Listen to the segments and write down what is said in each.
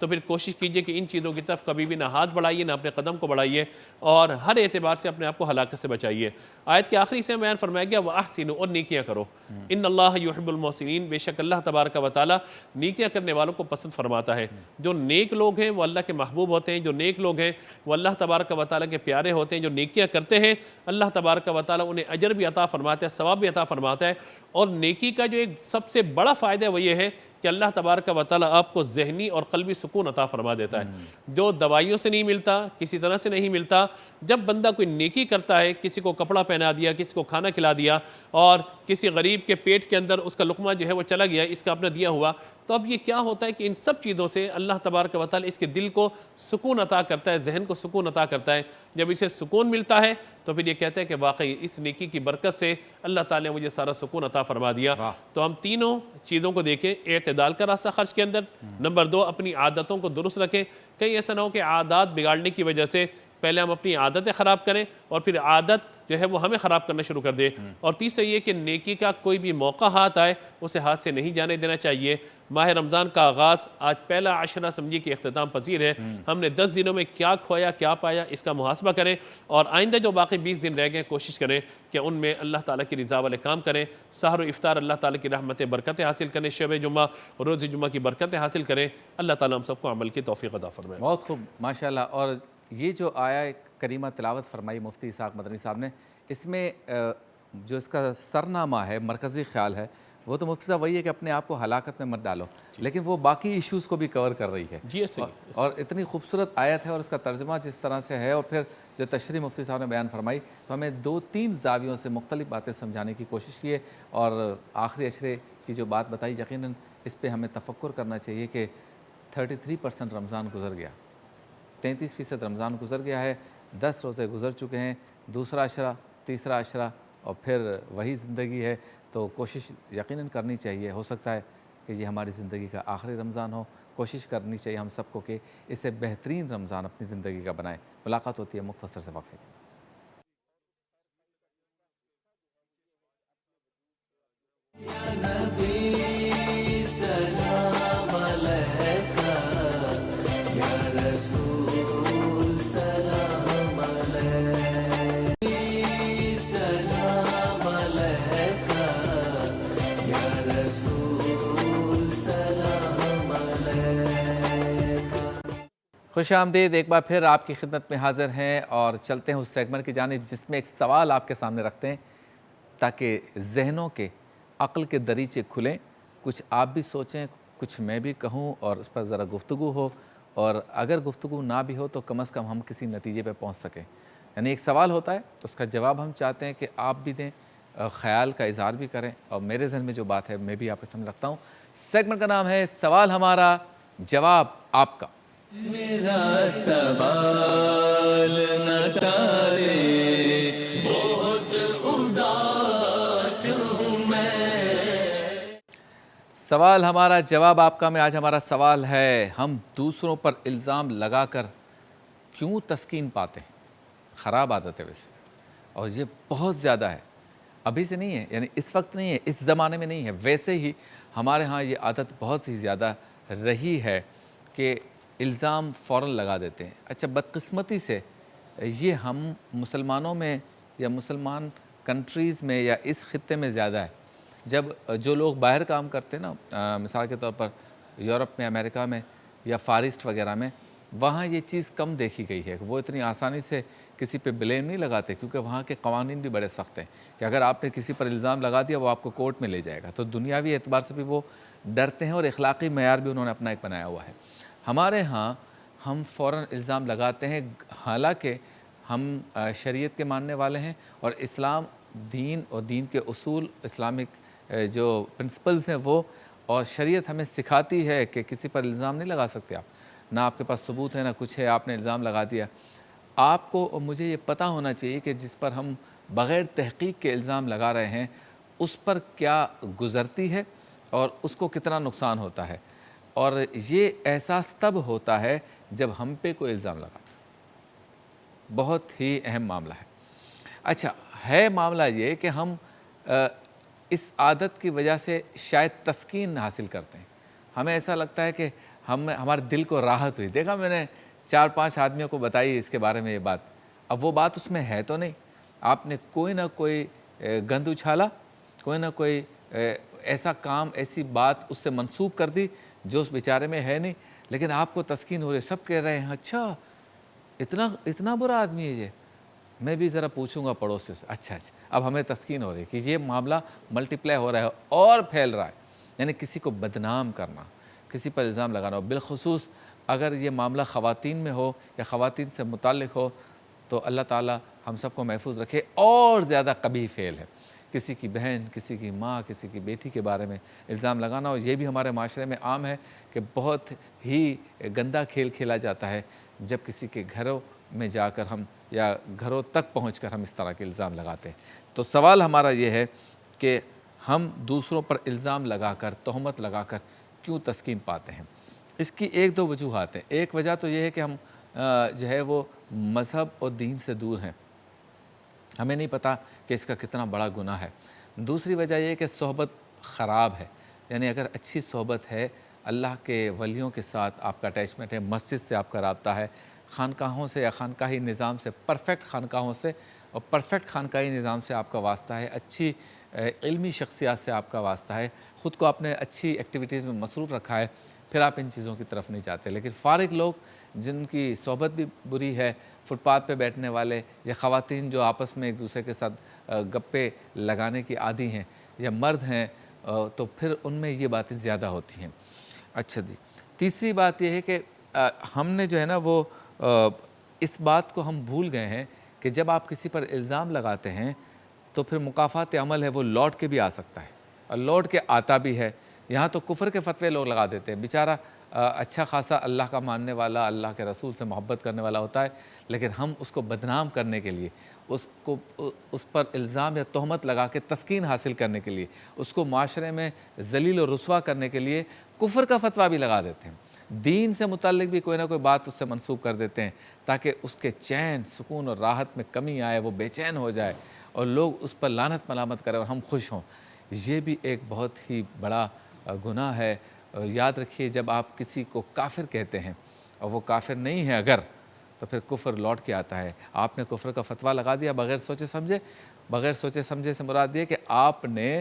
تو پھر کوشش کیجئے کہ ان چیزوں کی طرف کبھی بھی نہ ہاتھ بڑھائیے نہ اپنے قدم کو بڑھائیے اور ہر اعتبار سے اپنے آپ کو ہلاکت سے بچائیے۔ آیت کے آخری سے بیان فرمایا گیا وَأَحْسِنُوا، اور نیکیاں کرو، ان اللہ یحب المحسنین، بے شک اللہ تبارک و تعالی نیکیاں کرنے والوں کو پسند فرماتا ہے۔ جو نیک لوگ ہیں وہ اللہ کے محبوب ہوتے ہیں، جو نیک لوگ ہیں وہ اللہ تبارک و تعالی کے پیارے ہوتے ہیں، جو نیکیاں کرتے ہیں اللہ تبارک و تعالی انہیں اجر بھی عطا فرماتا ہے، ثواب بھی عطا فرماتا ہے۔ اور نیکی کا جو ایک سب سے بڑا فائدہ وہ یہ ہے کہ اللہ تبارک و تعالی آپ کو ذہنی اور قلبی سکون عطا فرما دیتا ہے، جو دوائیوں سے نہیں ملتا، کسی طرح سے نہیں ملتا۔ جب بندہ کوئی نیکی کرتا ہے، کسی کو کپڑا پہنا دیا، کسی کو کھانا کھلا دیا اور کسی غریب کے پیٹ کے اندر اس کا لقمہ جو ہے وہ چلا گیا، اس کا اپنا دیا ہوا، تو اب یہ کیا ہوتا ہے کہ ان سب چیزوں سے اللہ تبارک و تعالی اس کے دل کو سکون عطا کرتا ہے، ذہن کو سکون عطا کرتا ہے۔ جب اسے سکون ملتا ہے تو پھر یہ کہتا ہے کہ واقعی اس نیکی کی برکت سے اللہ تعالی نے مجھے سارا سکون عطا فرما دیا۔ تو ہم تینوں چیزوں کو دیکھیں، اعتدال کا راستہ خرچ کے اندر، نمبر 2 اپنی عادتوں کو درست رکھیں، کہیں ایسا نہ ہو کہ عادات بگاڑنے کی وجہ سے پہلے ہم اپنی عادتیں خراب کریں اور پھر عادت جو ہے وہ ہمیں خراب کرنا شروع کر دے۔ اور تیسرا یہ کہ نیکی کا کوئی بھی موقع ہاتھ آئے اسے ہاتھ سے نہیں جانے دینا چاہیے۔ ماہ رمضان کا آغاز آج پہلا عشرہ سمجھیے کہ اختتام پذیر ہے، ہم نے 10 دنوں میں کیا کھویا کیا پایا اس کا محاسبہ کریں اور آئندہ جو باقی 20 دن رہ گئے کوشش کریں کہ ان میں اللہ تعالیٰ کی رضا والے کام کریں، سحر و افطار اللہ تعالیٰ کی رحمتیں برکتیں حاصل کریں، شب جمعہ اور روز جمعہ کی برکتیں حاصل کریں۔ اللہ تعالیٰ ہم سب کو عمل کی توفیق عطا فرمائے۔ بہت خوب، ماشاءاللہ۔ اور یہ جو آیا کریمہ تلاوت فرمائی مفتی اسحاق مدنی صاحب نے، اس میں جو اس کا سرنامہ ہے، مرکزی خیال ہے، وہ تو مفتی صاحب وہی ہے کہ اپنے آپ کو ہلاکت میں مت ڈالو، لیکن وہ باقی ایشوز کو بھی کور کر رہی ہے۔ جی اور اتنی خوبصورت آیت ہے اور اس کا ترجمہ جس طرح سے ہے اور پھر جو تشریح مفتی صاحب نے بیان فرمائی، تو ہمیں 2-3 زاویوں سے مختلف باتیں سمجھانے کی کوشش کی ہے۔ اور آخری عشرے کی جو بات بتائی، یقیناً اس پہ ہمیں تفکر کرنا چاہیے کہ 33% رمضان گزر گیا، 33% رمضان گزر گیا ہے، 10 روزے گزر چکے ہیں، دوسرا عشرہ، تیسرا عشرہ اور پھر وہی زندگی ہے۔ تو کوشش یقیناً کرنی چاہیے، ہو سکتا ہے کہ یہ ہماری زندگی کا آخری رمضان ہو، کوشش کرنی چاہیے ہم سب کو کہ اسے بہترین رمضان اپنی زندگی کا بنائیں۔ ملاقات ہوتی ہے مختصر سے وقفے کی۔ نبی سلام علیکہ، یا رسول سلام علیکہ، سلام علیکہ، یا رسول سلام علیکہ۔ خوش آمدید، ایک بار پھر آپ کی خدمت میں حاضر ہیں اور چلتے ہیں اس سیگمنٹ کی جانب جس میں ایک سوال آپ کے سامنے رکھتے ہیں تاکہ ذہنوں کے عقل کے دریچے کھلیں، کچھ آپ بھی سوچیں، کچھ میں بھی کہوں اور اس پر ذرا گفتگو ہو، اور اگر گفتگو نہ بھی ہو تو کم از کم ہم کسی نتیجے پہ پہنچ سکیں۔ یعنی ایک سوال ہوتا ہے، اس کا جواب ہم چاہتے ہیں کہ آپ بھی دیں، خیال کا اظہار بھی کریں، اور میرے ذہن میں جو بات ہے میں بھی آپ کے سامنے رکھتا ہوں۔ سیگمنٹ کا نام ہے سوال ہمارا، جواب آپ کا۔ میرا سوال نہ ٹالے، بہت اداس ہوں میں۔ سوال ہمارا، جواب آپ کا میں آج ہمارا سوال ہے، ہم دوسروں پر الزام لگا کر کیوں تسکین پاتے ہیں؟ خراب عادت ہے ویسے، اور یہ بہت زیادہ ہے، ابھی سے نہیں ہے، یعنی اس وقت نہیں ہے، اس زمانے میں نہیں ہے، ویسے ہی ہمارے ہاں یہ عادت بہت ہی زیادہ رہی ہے کہ الزام فوراً لگا دیتے ہیں۔ اچھا، بدقسمتی سے یہ ہم مسلمانوں میں یا مسلمان کنٹریز میں یا اس خطے میں زیادہ ہے۔ جب جو لوگ باہر کام کرتے ہیں نا، مثال کے طور پر یورپ میں، امریکہ میں یا فار ایسٹ وغیرہ میں، وہاں یہ چیز کم دیکھی گئی ہے، وہ اتنی آسانی سے کسی پہ بلیم نہیں لگاتے، کیونکہ وہاں کے قوانین بھی بڑے سخت ہیں کہ اگر آپ نے کسی پر الزام لگا دیا وہ آپ کو کورٹ میں لے جائے گا، تو دنیاوی اعتبار سے بھی وہ ڈرتے ہیں اور اخلاقی معیار بھی انہوں نے اپنا ایک بنایا ہوا ہے۔ ہمارے ہاں ہم فوراً الزام لگاتے ہیں، حالانکہ ہم شریعت کے ماننے والے ہیں اور اسلام دین اور دین کے اصول، اسلامک جو پرنسپلز ہیں وہ، اور شریعت ہمیں سکھاتی ہے کہ کسی پر الزام نہیں لگا سکتے آپ، نہ آپ کے پاس ثبوت ہے نہ کچھ ہے، آپ نے الزام لگا دیا۔ آپ کو اور مجھے یہ پتہ ہونا چاہیے کہ جس پر ہم بغیر تحقیق کے الزام لگا رہے ہیں اس پر کیا گزرتی ہے اور اس کو کتنا نقصان ہوتا ہے، اور یہ احساس تب ہوتا ہے جب ہم پہ کوئی الزام لگاتا ہے۔ بہت ہی اہم معاملہ ہے۔ اچھا، ہے معاملہ یہ کہ ہم اس عادت کی وجہ سے شاید تسکین حاصل کرتے ہیں، ہمیں ایسا لگتا ہے کہ ہمارے دل کو راحت ہوئی. دیکھا میں نے 4-5 آدمیوں کو بتائی اس کے بارے میں یہ بات. اب وہ بات اس میں ہے تو نہیں, آپ نے کوئی نہ کوئی گند اچھالا, کوئی نہ کوئی ایسا کام, ایسی بات اس سے منسوب کر دی جو اس بیچارے میں ہے نہیں, لیکن آپ کو تسکین ہو رہی. سب کہہ رہے ہیں اچھا اتنا برا آدمی ہے یہ, میں بھی ذرا پوچھوں گا پڑوسی سے. اچھا اب ہمیں تسکین ہو رہی ہے کہ یہ معاملہ ملٹیپلائی ہو رہا ہے اور پھیل رہا ہے. یعنی کسی کو بدنام کرنا, کسی پر الزام لگانا, بالخصوص اگر یہ معاملہ خواتین میں ہو یا خواتین سے متعلق ہو, تو اللہ تعالیٰ ہم سب کو محفوظ رکھے. اور زیادہ قبیح فعل ہے کسی کی بہن, کسی کی ماں, کسی کی بیٹی کے بارے میں الزام لگانا. اور یہ بھی ہمارے معاشرے میں عام ہے کہ بہت ہی گندا کھیل کھیلا جاتا ہے جب کسی کے گھروں میں جا کر ہم یا گھروں تک پہنچ کر ہم اس طرح کے الزام لگاتے ہیں. تو سوال ہمارا یہ ہے کہ ہم دوسروں پر الزام لگا کر, تہمت لگا کر کیوں تسکین پاتے ہیں؟ اس کی 1-2 وجوہات ہیں. ایک وجہ تو یہ ہے کہ ہم جو ہے وہ مذہب اور دین سے دور ہیں, ہمیں نہیں پتہ کہ اس کا کتنا بڑا گناہ ہے. دوسری وجہ یہ ہے کہ صحبت خراب ہے. یعنی اگر اچھی صحبت ہے, اللہ کے ولیوں کے ساتھ آپ کا اٹیچمنٹ ہے, مسجد سے آپ کا رابطہ ہے, خانقاہوں سے یا خانقاہی نظام سے, پرفیکٹ خانقاہوں سے اور پرفیکٹ خانقاہی نظام سے آپ کا واسطہ ہے, اچھی علمی شخصیات سے آپ کا واسطہ ہے, خود کو آپ نے اچھی ایکٹیویٹیز میں مصروف رکھا ہے, پھر آپ ان چیزوں کی طرف نہیں جاتے. لیکن فارغ لوگ جن کی صحبت بھی بری ہے, فٹ پاتھ پہ بیٹھنے والے, یا خواتین جو آپس میں ایک دوسرے کے ساتھ گپے لگانے کی عادی ہیں, یا مرد ہیں, تو پھر ان میں یہ باتیں زیادہ ہوتی ہیں. اچھا جی, تیسری بات یہ ہے کہ ہم نے جو ہے نا وہ اس بات کو ہم بھول گئے ہیں کہ جب آپ کسی پر الزام لگاتے ہیں تو پھر مکافات عمل ہے وہ لوٹ کے بھی آ سکتا ہے, اور لوٹ کے آتا بھی ہے. یہاں تو کفر کے فتوے لوگ لگا دیتے ہیں. بیچارہ اچھا خاصا اللہ کا ماننے والا, اللہ کے رسول سے محبت کرنے والا ہوتا ہے, لیکن ہم اس کو بدنام کرنے کے لیے, اس پر الزام یا تہمت لگا کے تسکین حاصل کرنے کے لیے, اس کو معاشرے میں ذلیل و رسوا کرنے کے لیے کفر کا فتویٰ بھی لگا دیتے ہیں. دین سے متعلق بھی کوئی نہ کوئی بات اس سے منسوب کر دیتے ہیں تاکہ اس کے چین, سکون اور راحت میں کمی آئے, وہ بے چین ہو جائے اور لوگ اس پر لعنت ملامت کریں اور ہم خوش ہوں. یہ بھی ایک بہت ہی بڑا گناہ ہے. اور یاد رکھیے, جب آپ کسی کو کافر کہتے ہیں اور وہ کافر نہیں ہے اگر, تو پھر کفر لوٹ کے آتا ہے. آپ نے کفر کا فتویٰ لگا دیا بغیر سوچے سمجھے. بغیر سوچے سمجھے سے مراد یہ کہ آپ نے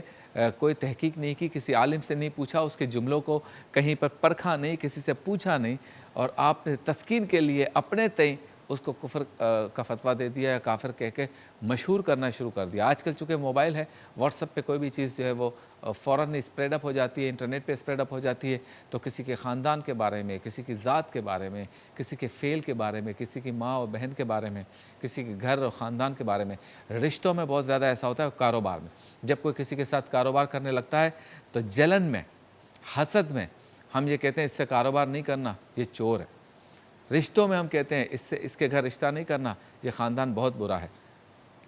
کوئی تحقیق نہیں کی, کسی عالم سے نہیں پوچھا, اس کے جملوں کو کہیں پر پرکھا نہیں, کسی سے پوچھا نہیں, اور آپ نے تسکین کے لیے اپنے تئیں اس کو کفر کا فتویٰ دے دیا یا کافر کہہ کے مشہور کرنا شروع کر دیا. آج کل چونکہ موبائل ہے, واٹس ایپ پہ کوئی بھی چیز جو ہے وہ فوراً اسپریڈ اپ ہو جاتی ہے, انٹرنیٹ پہ اسپریڈ اپ ہو جاتی ہے, تو کسی کے خاندان کے بارے میں, کسی کی ذات کے بارے میں, کسی کے فعل کے بارے میں, کسی کی ماں اور بہن کے بارے میں, کسی کے گھر اور خاندان کے بارے میں, رشتوں میں بہت زیادہ ایسا ہوتا ہے, کاروبار میں جب کوئی کسی کے ساتھ کاروبار کرنے لگتا ہے تو جلن میں, حسد میں ہم یہ کہتے ہیں اس سے کاروبار نہیں کرنا, یہ چور ہے. رشتوں میں ہم کہتے ہیں اس کے گھر رشتہ نہیں کرنا, یہ خاندان بہت برا ہے.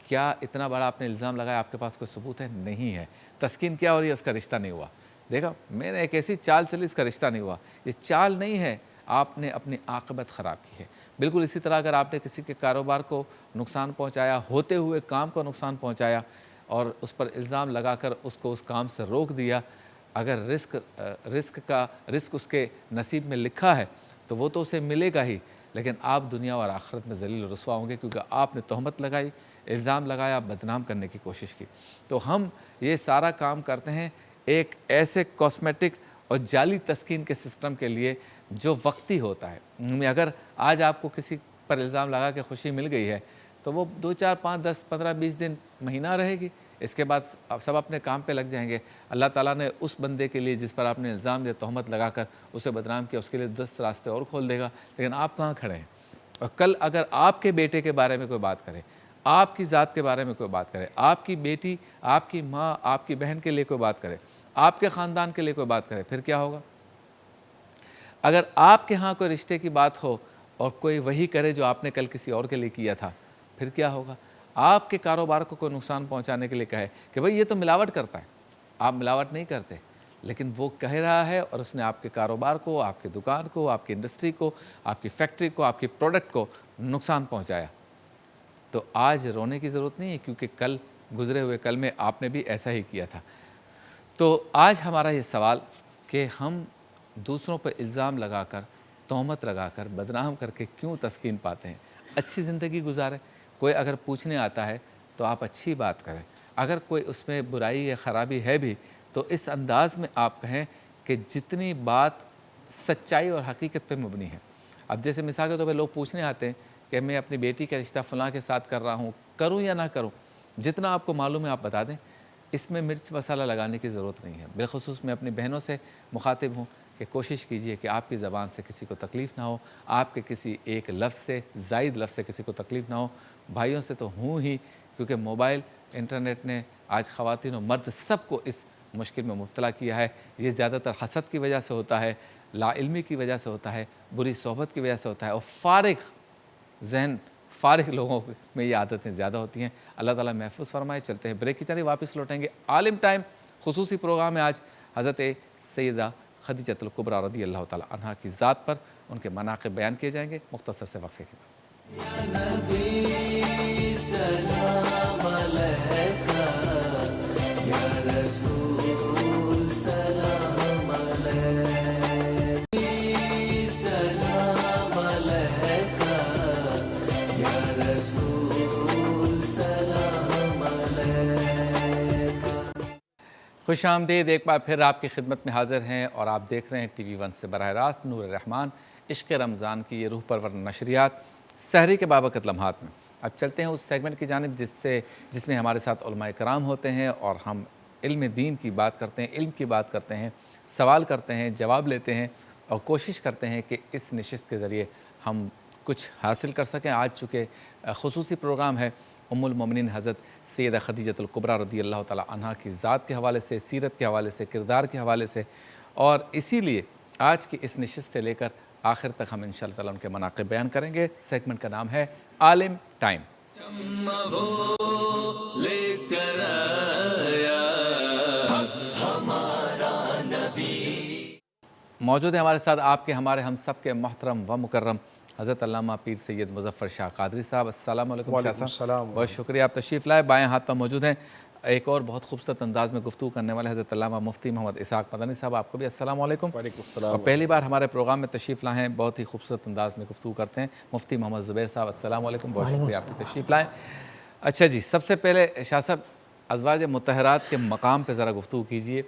کیا اتنا بڑا آپ نے الزام لگایا, آپ کے پاس کوئی ثبوت ہے؟ نہیں ہے. تسکین کیا ہو رہی ہے, اس کا رشتہ نہیں ہوا. دیکھا میں نے ایک ایسی چال چلی, اس کا رشتہ نہیں ہوا. یہ چال نہیں ہے, آپ نے اپنی عاقبت خراب کی ہے. بالکل اسی طرح اگر آپ نے کسی کے کاروبار کو نقصان پہنچایا, ہوتے ہوئے کام کو نقصان پہنچایا اور اس پر الزام لگا کر اس کو اس کام سے روک دیا, اگر رزق اس کے نصیب میں لکھا ہے تو وہ تو اسے ملے گا ہی, لیکن آپ دنیا اور آخرت میں ذلیل و رسوا ہوں گے, کیونکہ آپ نے تہمت لگائی, الزام لگایا, بدنام کرنے کی کوشش کی. تو ہم یہ سارا کام کرتے ہیں ایک ایسے کاسمیٹک اور جعلی تسکین کے سسٹم کے لیے جو وقتی ہوتا ہے. اگر آج آپ کو کسی پر الزام لگا کے خوشی مل گئی ہے تو وہ 2 4 5 10 15 20 دن, مہینہ رہے گی, اس کے بعد سب اپنے کام پہ لگ جائیں گے. اللہ تعالیٰ نے اس بندے کے لیے جس پر آپ نے الزام یا تہمت لگا کر اسے بدنام کیا, اس کے لیے 10 راستے اور کھول دے گا, لیکن آپ کہاں کھڑے ہیں؟ اور کل اگر آپ کے بیٹے کے بارے میں کوئی بات کرے, آپ کی ذات کے بارے میں کوئی بات کرے, آپ کی بیٹی, آپ کی ماں, آپ کی بہن کے لیے کوئی بات کرے, آپ کے خاندان کے لیے کوئی بات کرے, پھر کیا ہوگا؟ اگر آپ کے ہاں کوئی رشتے کی بات ہو اور کوئی وہی کرے جو آپ نے کل کسی اور کے لیے کیا تھا, پھر کیا ہوگا؟ آپ کے کاروبار کو کوئی نقصان پہنچانے کے لیے کہے کہ بھئی یہ تو ملاوٹ کرتا ہے, آپ ملاوٹ نہیں کرتے, لیکن وہ کہہ رہا ہے اور اس نے آپ کے کاروبار کو, آپ کی دکان کو, آپ کی انڈسٹری کو, آپ کی فیکٹری کو, آپ کی پروڈکٹ کو نقصان پہنچایا, تو آج رونے کی ضرورت نہیں ہے, کیونکہ کل, گزرے ہوئے کل میں آپ نے بھی ایسا ہی کیا تھا. تو آج ہمارا یہ سوال کہ ہم دوسروں پر الزام لگا کر، تہمت لگا کر، بدنام کر کے کیوں تسکین پاتے ہیں؟ اچھی زندگی گزاریں. کوئی اگر پوچھنے آتا ہے تو آپ اچھی بات کریں. اگر کوئی اس میں برائی یا خرابی ہے بھی تو اس انداز میں آپ کہیں کہ جتنی بات سچائی اور حقیقت پہ مبنی ہے. اب جیسے مثال کے طور پہ لوگ پوچھنے آتے ہیں کہ میں اپنی بیٹی کا رشتہ فلاں کے ساتھ کر رہا ہوں، کروں یا نہ کروں. جتنا آپ کو معلوم ہے آپ بتا دیں. اس میں مرچ مسالہ لگانے کی ضرورت نہیں ہے. بالخصوص میں اپنی بہنوں سے مخاطب ہوں کہ کوشش کیجئے کہ آپ کی زبان سے کسی کو تکلیف نہ ہو، آپ کے کسی ایک لفظ سے، زائد لفظ سے کسی کو تکلیف نہ ہو. بھائیوں سے تو ہوں ہی، کیونکہ موبائل، انٹرنیٹ نے آج خواتین و مرد سب کو اس مشکل میں مبتلا کیا ہے. یہ زیادہ تر حسد کی وجہ سے ہوتا ہے، لا علمی کی وجہ سے ہوتا ہے، بری صحبت کی وجہ سے ہوتا ہے، اور فارغ ذہن، فارغ لوگوں میں یہ عادتیں زیادہ ہوتی ہیں. اللہ تعالیٰ محفوظ فرمائے. چلتے ہیں بریک کی جانب، واپس لوٹیں گے. عالم ٹائم خصوصی پروگرام ہے. آج حضرت سیدہ خدیجۃ الکبریٰ رضی اللہ تعالیٰ عنہا کی ذات پر ان کے مناقب بیان کیے جائیں گے مختصر سے وقفے کے بعد. خوش آمدید. ایک بار پھر آپ کی خدمت میں حاضر ہیں اور آپ دیکھ رہے ہیں ٹی وی 1 سے براہ راست نور الرحمان عشق رمضان کی یہ روح پرور نشریات سحری کے بابرکت لمحات میں. اب چلتے ہیں اس سیگمنٹ کی جانب جس میں ہمارے ساتھ علماء کرام ہوتے ہیں اور ہم علم دین کی بات کرتے ہیں، علم کی بات کرتے ہیں، سوال کرتے ہیں، جواب لیتے ہیں اور کوشش کرتے ہیں کہ اس نشست کے ذریعے ہم کچھ حاصل کر سکیں. آج چونکہ خصوصی پروگرام ہے ام المومنین حضرت سیدہ خدیجۃ الکبریٰ رضی اللہ تعالیٰ عنہا کی ذات کے حوالے سے، سیرت کے حوالے سے، کردار کے حوالے سے، اور اسی لیے آج کی اس نشست سے لے کر آخر تک ہم انشاءاللہ تعالیٰ ان کے مناقب بیان کریں گے. سیگمنٹ کا نام ہے عالم ٹائم. موجود ہے ہمارے ساتھ آپ کے، ہمارے، ہم سب کے محترم و مکرم حضرت علامہ پیر سید مظفر شاہ قادری صاحب. السلام علیکم شاہ صاحب. بہت شکریہ آپ تشریف لائے. بائیں ہاتھ پر موجود ہیں ایک اور بہت خوبصورت انداز میں گفتگو کرنے والے حضرت علامہ مفتی محمد اسحاق مدنی صاحب. آپ کو بھی السلام علیکم. وعلیکم السلام. اور پہلی بار ہمارے پروگرام میں تشریف لائے ہیں، بہت ہی خوبصورت انداز میں گفتگو کرتے ہیں مفتی محمد زبیر صاحب. السلام علیکم. بہت شکریہ آپ کی تشریف لائیں. اچھا جی، سب سے پہلے شاہ صاحب ازواج مطہرات کے مقام پہ ذرا گفتگو کیجئے،